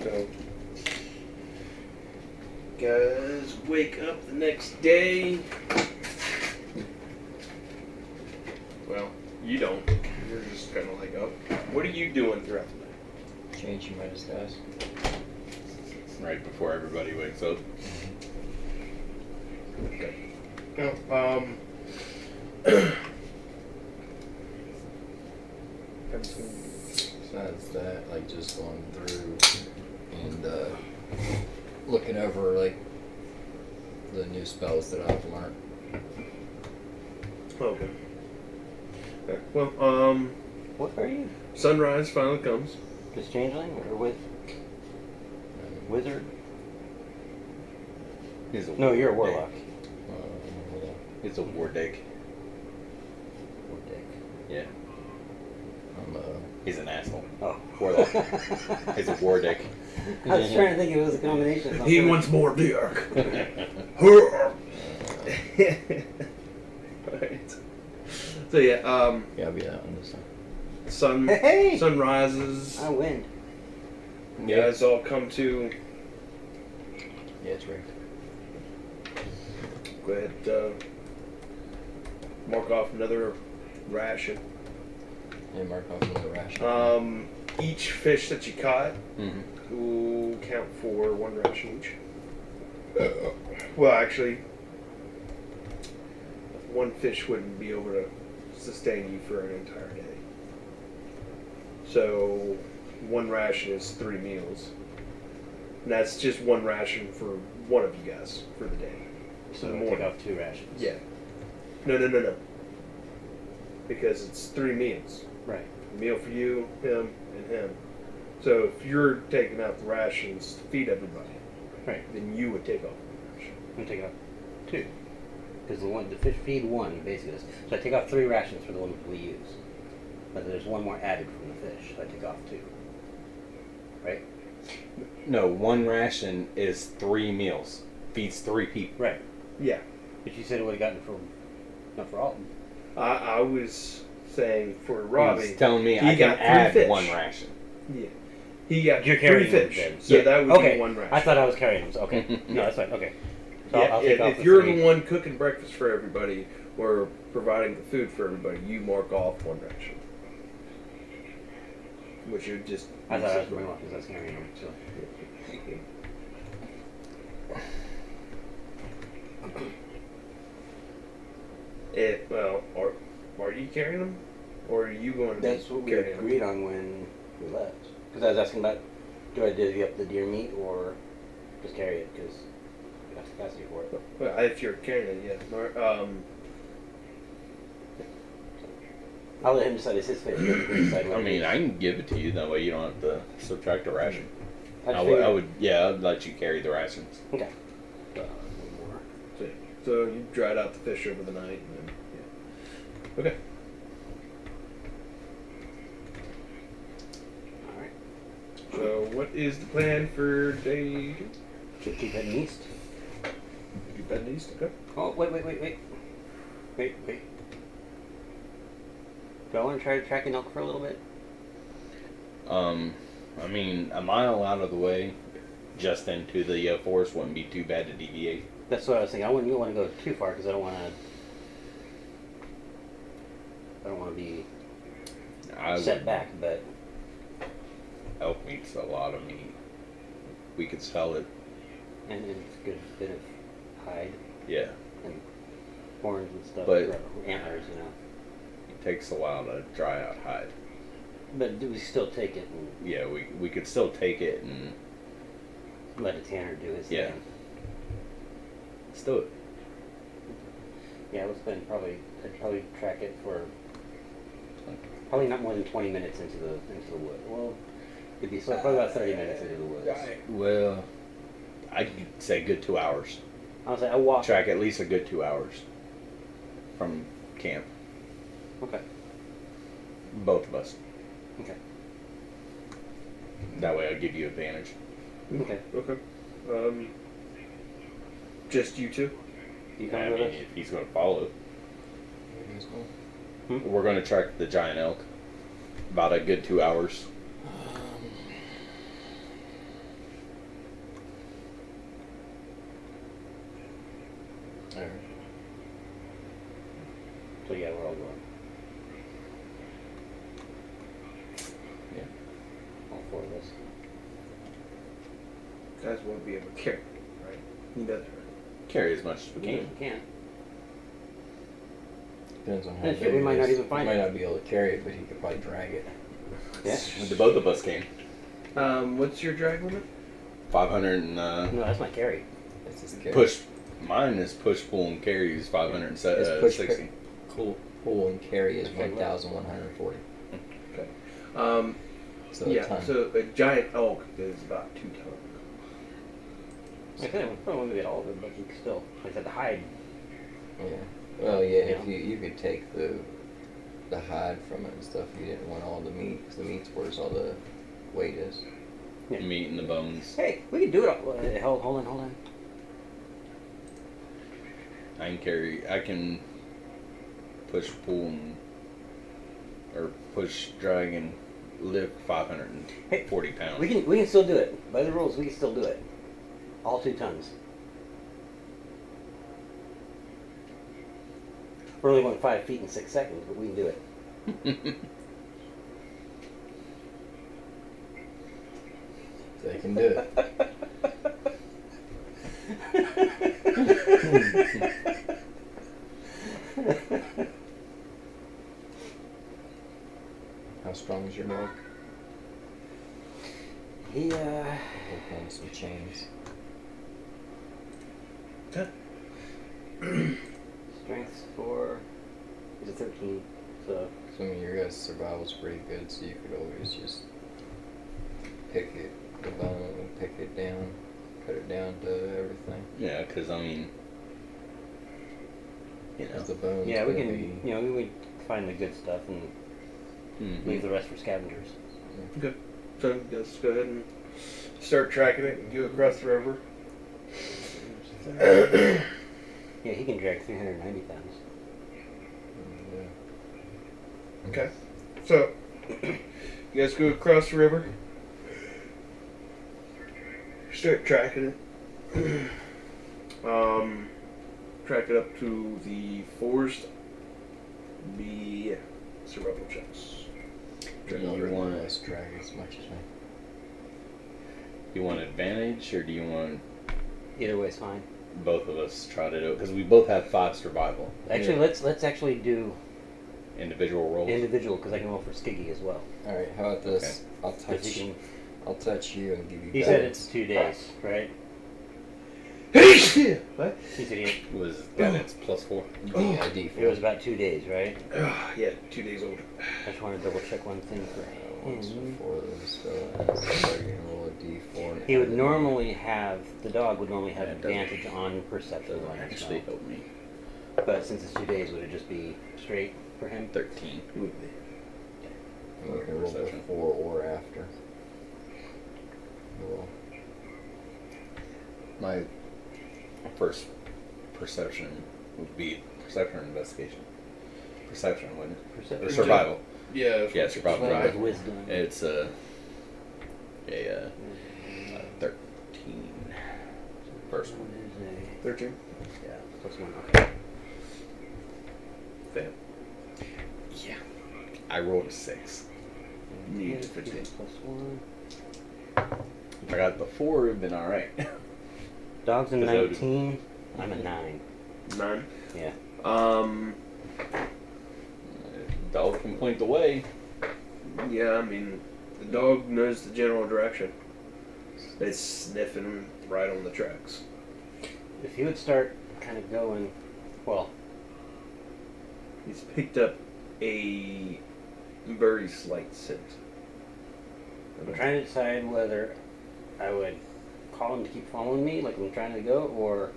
so guys wake up the next day. Well, you don't. You're just kind of like, oh, what are you doing throughout the night? Changing my disguise. Right before everybody wakes up. Okay. Now, Besides that, like just going through and looking over like the new spells that I've learned. okay. Okay. Well, What are you? sunrise finally comes. Just changeling or with wizard? He's a No, you're a war warlock. dick. He's a war dick. War dick. Yeah, I'm he's an asshole. Oh. Warlock. He's a war dick. I was trying to think if it was a combination of something. He wants more dick. Right. So yeah, yeah, I'll be that one this time. sun rises. I win. You guys all come to. Yeah, it's rigged. Go ahead. Mark off another ration. Yeah, mark off another ration. Each fish that you caught Mm-hmm. will count for 1 ration each. Well, actually, 1 fish wouldn't be able to sustain you for an entire day. So, 1 ration is 3 meals. And that's just 1 ration for one of you guys for the day. So More. we'll take off 2 rations. Yeah. No. Because it's 3 meals. Right. A meal for you, him, and him. So if you're taking out the rations to feed everybody, Right. then you would take off the ration. I'm gonna take off 2. Because the fish feed 1 basically. So I take off 3 rations for the one we use. But there's 1 more added from the fish. So I take off 2. Right? No, 1 ration is 3 meals. Feeds 3 people. Right. Yeah. But you said it would have gotten for not for all. I was saying for He's Robbie, telling me he I can got 3 add fish. 1 ration. Yeah. He got You're 3 carrying them fish. then. So Yeah. that would Okay. be 1 ration. I thought I was carrying them. So okay. No, that's fine. Okay. So Yeah, I'll take off if the you're 3. the one cooking breakfast for everybody or providing the food for everybody, you mark off 1 ration. Which you just. I thought I was bringing off because I was carrying them. So. Well, are you carrying them, or are you going to? That's what we carry them? agreed on when we left. Because I was asking about, do I divvy up the deer meat or just carry it? Because we have capacity for it. Well, if you're carrying it, yeah. I'll let him decide. It's his fish. He can decide what I it mean, is. I can give it to you. That way you don't have to subtract a ration. I just I figured- would, yeah, I'd let you carry the rations. Okay. So So you dried out the fish over the night, and then yeah. Okay. All right. So what is the plan for day 2? Just keep heading east. You bed east, okay? Oh, wait. Do I want to try to track an elk for a little bit? I mean, a mile out of the way, just into the forest wouldn't be too bad to deviate. That's what I was thinking. I wouldn't want to go too far because I don't want to be set back. But Elk meat's a lot of meat. We could sell it. and it's a good bit of hide Yeah. and horns and stuff. But- or antlers, you know. It takes a while to dry out hide. But do we still take it and Yeah, we could still take it and let a tanner do his Yeah. thing? let's do it. Yeah, I'd probably track it for probably not more than 20 minutes into the wood. Well, it'd be probably about 30 minutes into the woods. Well, I'd say good 2 hours. I was like, I walk. Track at least a good 2 hours from camp. Okay. Both of us. Okay. That way I'll give you advantage. Okay. Okay. Just you two? You I coming mean, with us? if he's going to follow. Hmm? We're going to track the giant elk. About a good 2 hours. Alright. So yeah, we're all going. Yeah. All 4 of us. Guys won't be able to carry, right? He does, right? Carry as much as we Yeah, can. we can. Depends on how Yeah, big shit, we it might not is. even find He might it. not be able to carry it, but he could probably drag it. Yeah. The both of us can. What's your drag limit? 500 and No, that's my carry. That's his carry. push. Mine is push, pull, and carry is His 560. pull and carry is Okay, well. 1,140. Okay. So a Yeah, ton. so a giant elk is about 2 tons. I said we probably won't get all of it, but still, like I said, the hide. Yeah. Well, yeah. If Yeah. you could take the hide from it and stuff, you didn't want all the meat because the meat's where all the weight is. Yeah. Meat and the bones. Hey, we can do it. Hold on. I can push, pull, or push, drag, and lift 540 pounds. We can still do it. By the rules, we can still do it. All 2 tons. We're only going 5 feet in 6 seconds, but we can do it. They can do it. How strong is your dog? He We'll pull him some chains. strength's 4. He's a 13. So So I mean, your guys' survival's pretty good, so you could always just pick the bone and pick it down, cut it down to everything. Yeah, because I mean, you know. Because the bone's yeah, we gonna can. be. We find the good stuff and Mhm. leave the rest for scavengers. Okay. So let's go ahead and start tracking it and go across the river. Yeah, he can drag 390 pounds. Yeah. Okay. So you guys go across the river. Start tracking it. Track it up to the forest. The survival checks. Do you I'd want less drag as much as me. do you want advantage, or do you want Either way is fine. both of us try to do it? Because we both have 5 survival. Actually, Yeah. let's actually do Individual rolls. individual because I can roll for Skiggy as well. All right, how about this? I'll 'Cause touch. he can. I'll touch you and give you. He said guidance. it's 2 days, right? What? He's an idiot. Was that its +4? D4. It was about 2 days, right? Yeah, 2 days old. I just want to double check one thing for Once him. before the spell ends, the target can roll a D4. and He would add it. normally have, the dog would normally have Yeah, it doesn't- advantage on perception Doesn't on actually spell. help me. But since it's 2 days, would it just be straight for him? 13. Would be. And you can roll Perception. before or after. Roll. My first perception would be perception or investigation. Perception, wouldn't it? Perception. Or survival. Yeah. Yeah, survival. Well, Right. with wisdom. It's a 13. First one. What is 13. a... Yeah, plus 1, okay. Fail. Yeah. I rolled a 6. Need Yeah, 15. plus 1. If I got the 4, it would have been alright. Dog's a Does that- 19. I'm a 9. 9. Yeah. Dog can point the way. Yeah, I mean, the dog knows the general direction. It's sniffing right on the tracks. If he would start kind of going, well, He's picked up a very slight scent. I'm trying to decide whether I would call him to keep following me, like I'm trying to go, or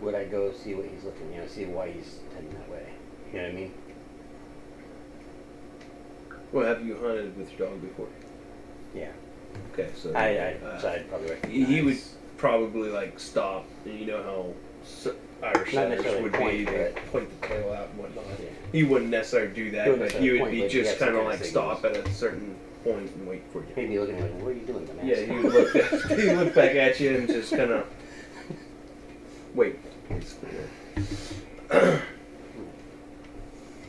would I go see what he's looking, see why he's heading that way. You know what I mean? Well, have you hunted with your dog before? Yeah. Okay, so I'd probably recognize. he would probably like stop, and you know how Irish Not setters necessarily would point, be, they but- point the tail out and whatnot. Yeah. He wouldn't necessarily do that, He wouldn't but he would necessarily be point, but he just has some kind of kind of like signals. stop at a certain point and wait for you. He'd be looking at me, what are you doing, dumbass? Yeah, he would look. He would look back at you and just kind of wait.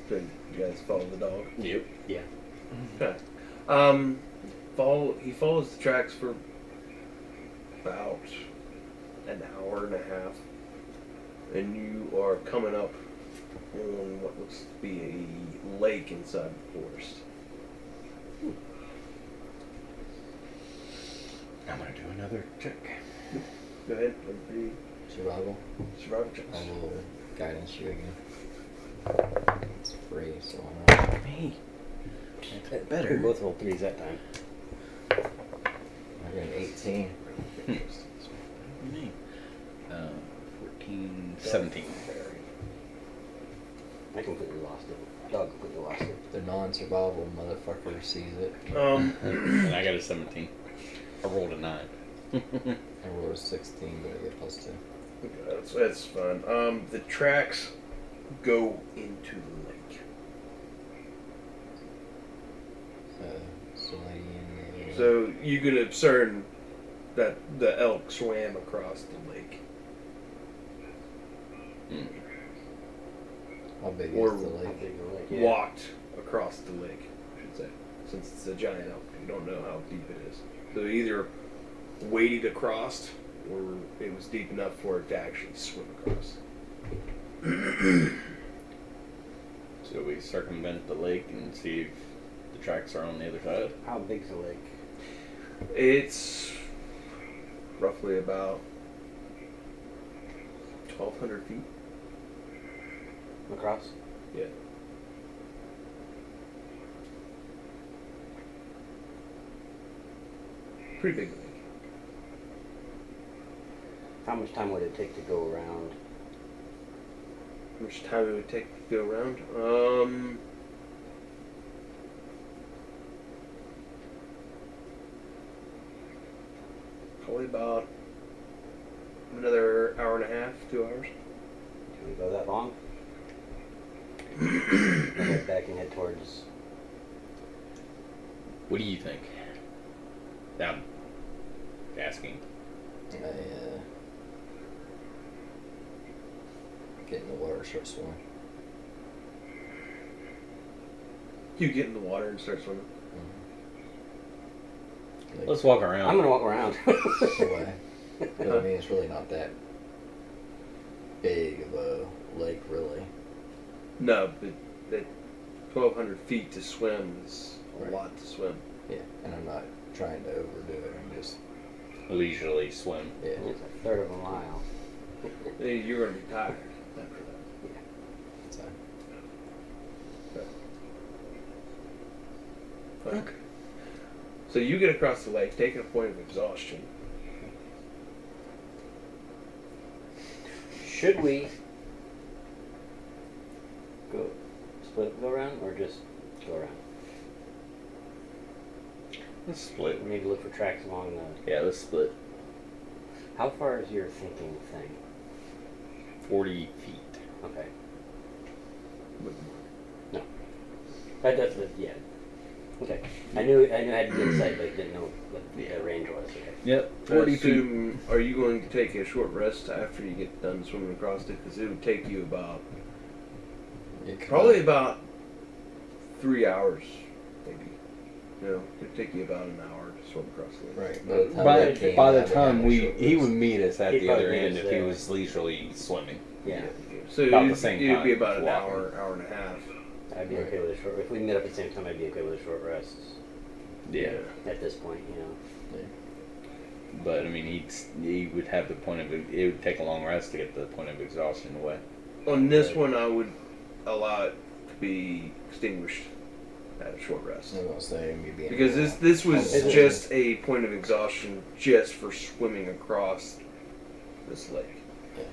Good. You guys follow the dog. Yep. Yeah. Okay. He follows the tracks for about an hour and a half, and you are coming up on what looks to be a lake inside the forest. I'm gonna do another check. Go ahead. Everybody, Survival. survival checks. I will guidance you again. It's free, so why not? Me. We both rolled 3s that time. I got an 18. Me. 14, 17. I completely lost it. Dog completely lost it. The non-survival motherfucker sees it. And I got a 17. I rolled a 9. I rolled a 16, but I get +2. That's fun. The tracks go into the lake. So you could discern that the elk swam across the lake. How big Or is the How lake? big the lake? Yeah. Walked across the lake, I should say. Since it's a giant elk, you don't know how deep it is. So it either waded across, or it was deep enough for it to actually swim across. So we circumvent the lake and see if the tracks are on the other side. How big's the lake? It's roughly about 1,200 feet. Across? Yeah. Pretty big lake. How much time would it take to go around? How much time it would take to go around? Probably about another hour and a half, 2 hours. Can we go that long? I'll head back and head towards... What do you think? I'm asking. I get in the water, start swimming. You get in the water and start swimming. Like, Let's walk around. I'm gonna walk around. away. But I mean, it's really not that big of a lake, really. No, but that 1,200 feet to swim is a Right. lot to swim. Yeah, and I'm not trying to overdo it. I'm just leisurely swim. Yeah. It's a third of a mile. You're going to be tired after that. So, Okay. So you get across the lake, taking a point of exhaustion. Should we go split up, go around, or just go around? Let's split. Maybe look for tracks along the. Yeah, let's split. How far is your thinking thing? 40 feet. Okay. No. That's yeah. Okay. I knew I had good sight, but I didn't know what the range was. Okay. Yep, I 40 feet. assume, are you going to take a short rest after you get done swimming across it? Because it would take you about, probably about 3 hours, maybe. You know, it would take you about an hour to swim across the lake. Right. By the time he would meet us at He'd the other probably meet end us if he there. was leisurely swimming. Yeah. So About the same it would be time about an walking. hour and a half. I'd be okay with a short. If we met up at the same time, I'd be okay with a short rest. Yeah. At this point, you know. But I mean, he would have the point of it would take a long rest to get the point of exhaustion away. On this one, I would allow it to be extinguished at a short rest. I'm not saying you'd be Because this was Oh, just a point of exhaustion just for swimming across this lake. Yeah.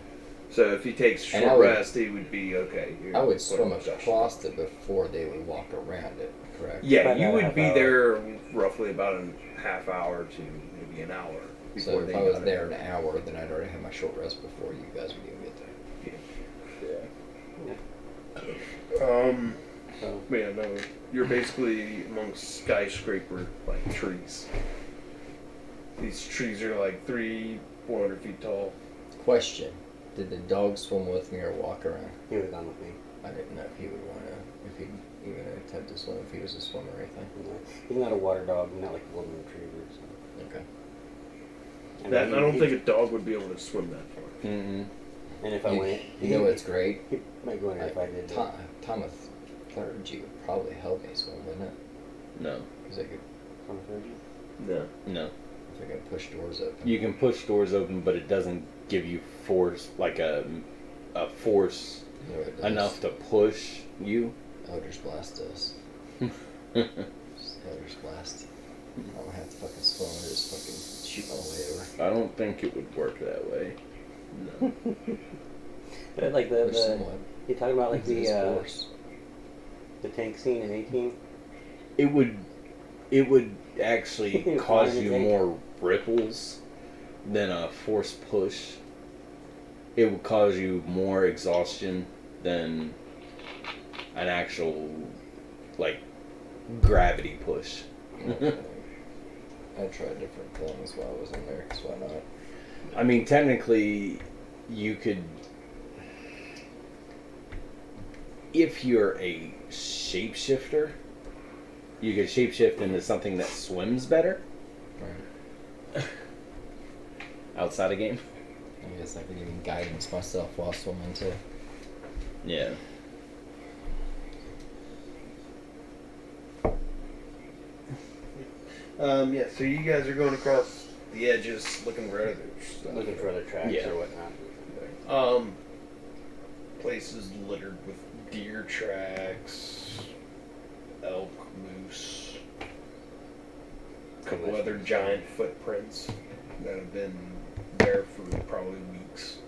So if he takes And I short would- rest, he would be okay. I would Point swim of exhaustion. across it before they would walk around it, correct? Yeah, About you a would half be hour. there roughly about a half hour to maybe an hour before So if they I was got there an hour, then I'd already have my short rest before you guys would even get there. So Yeah, no, you're basically amongst skyscraper like trees. These trees are like 300-400 feet tall. Question: did the dog swim with me or walk around? he would have gone with me. I didn't know if he would want to, if he'd even attempt to swim, if he was a swimmer or anything. You know. He's not a water dog. Not like a golden retriever. So. Okay. I don't think a dog would be able to swim that far. Mm-hmm. And if I went, You know what's great? He might go in there if I did. Thomas Clergy would probably help me swim, wouldn't it? No. Because I could, From the surgeon? No. No. if I could push doors open. You can push doors open, but it doesn't give you force, like a force You know what it does? enough to push you. Eldritch Blast does. Just Eldritch Blast. I don't have to fucking swim, I just fucking shoot my way over. I don't think it would work that way. No. But like Which the somewhat you talking about like is the force. the tank scene in 18? It would actually cause Flying you tank? more ripples than a force push. It would cause you more exhaustion than an actual like gravity push. I tried different things while I was in there, so why not? I mean, technically, you could, if you're a shapeshifter, you could shapeshift into something that swims better Right. outside of game. I guess I could even guidance myself while swimming too. Yeah. Yeah, so you guys are going across the edges looking for other stuff. Looking for other tracks Yeah. or whatnot. Places littered with deer tracks, elk, moose, a couple other giant footprints that have been there for probably weeks.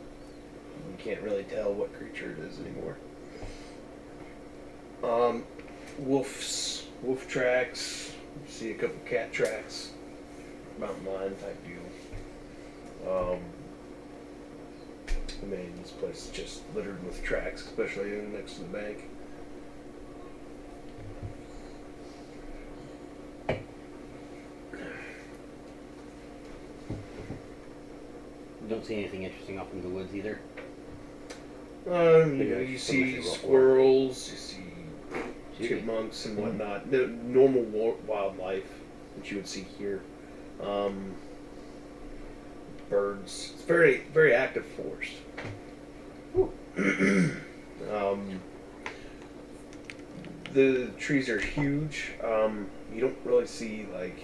You can't really tell what creature it is anymore. Wolf tracks. You see a couple cat tracks, mountain lion type deal. I mean, this place is just littered with tracks, especially next to the bank. You don't see anything interesting off in the woods either. You see squirrels, you see chipmunks and whatnot. The normal wildlife that you would see here. Birds. It's very, very active forest. The trees are huge. You don't really see like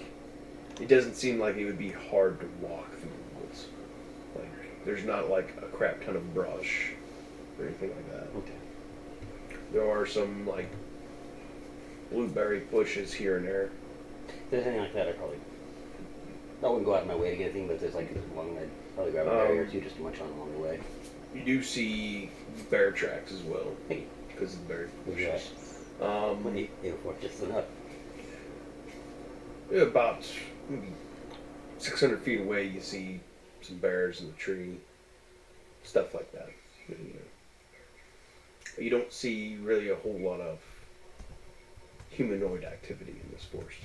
it doesn't seem like it would be hard to walk through the woods. Like, there's not like a crap ton of brush or anything like that. Okay. There are some like blueberry bushes here and there. If there's anything like that, I wouldn't go out of my way to get anything, but if there's like one, I'd probably grab a berry or two just to munch on along the way. You do see bear tracks as well Hey, because of the berry where's that? bushes. What do you for? Just enough. About maybe 600 feet away, you see some bears in the tree, stuff like that. You don't see really a whole lot of humanoid activity in this forest.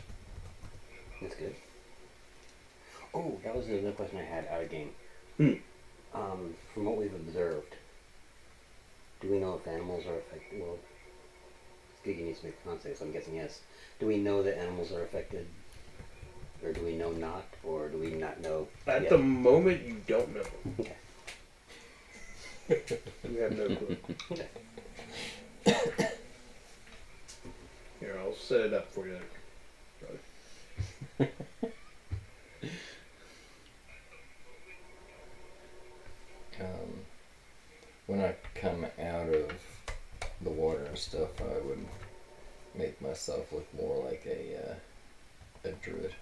That's good. Oh, that was another question I had out of game. From what we've observed, do we know if animals are affected? Well, Skiggy needs to make a contact, so I'm guessing yes. Do we know that animals are affected? Or do we know not? Or do we not know? At yet? the moment, you don't know. Okay. You have no clue. Okay. Here, I'll set it up for you, brother. When I come out of the water and stuff, I would make myself look more like a druid.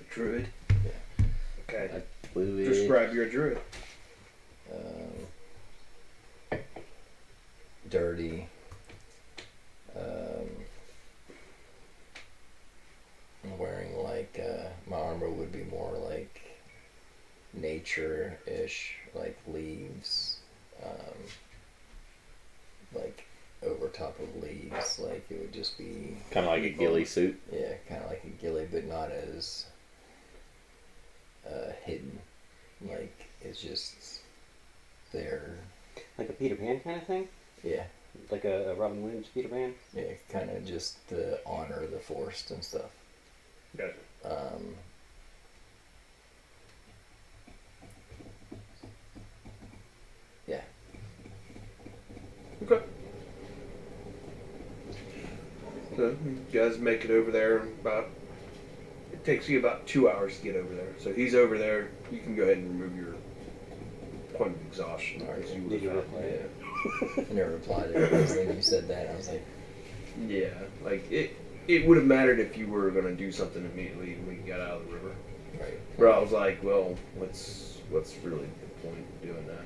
A druid? Yeah. Okay. Fluid. Describe your druid. Dirty. I'm wearing like my armor would be more like nature-ish, like leaves, like over top of leaves. Like it would just be Kind of like a ghillie suit. yeah, kind of like a ghillie, but not as hidden. Like it's just there. Like a Peter Pan kind of thing? Yeah, Like a Robin Williams Peter Pan? yeah, kind of just to honor the forest and stuff. Gotcha. Yeah. Okay. So you guys make it over there about. It takes you about 2 hours to get over there. So he's over there. You can go ahead and remove your point of exhaustion. Alright. As you Did you would've reply? Yeah. I never replied to it because when you said that, I was like, had. Yeah, like it would have mattered if you were going to do something immediately when you got out of the river. right. But I was like, well, what's really the point of doing that?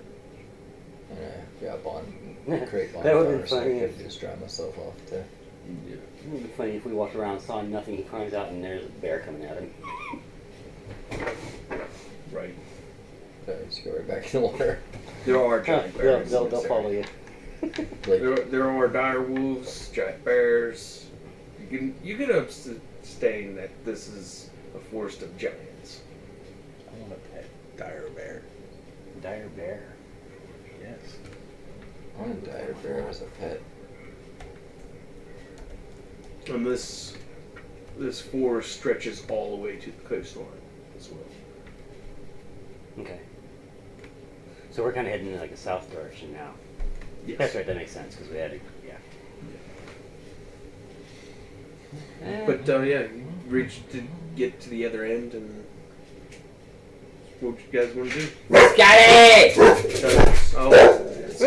And create That would've been bonfire so I funny could if- just dry myself off to. Yeah. It would be funny if we walked around and saw nothing, he climbs out and there's a bear coming at him. Right. Just go right back in the water. There are giant They'll, bears. they'll, in they'll this follow area. you. There are dire wolves, giant bears. You can abstain that this is a forest of giants. I want a pet dire bear. Dire bear. Yes. I want a dire bear as a pet. And this forest stretches all the way to the coastline as well. Okay. So we're kind of heading in like a south direction now. Yes. That's right, that makes sense because we had to, yeah. But yeah, you get to the other end, and what you guys want to do? Scotty! Oh,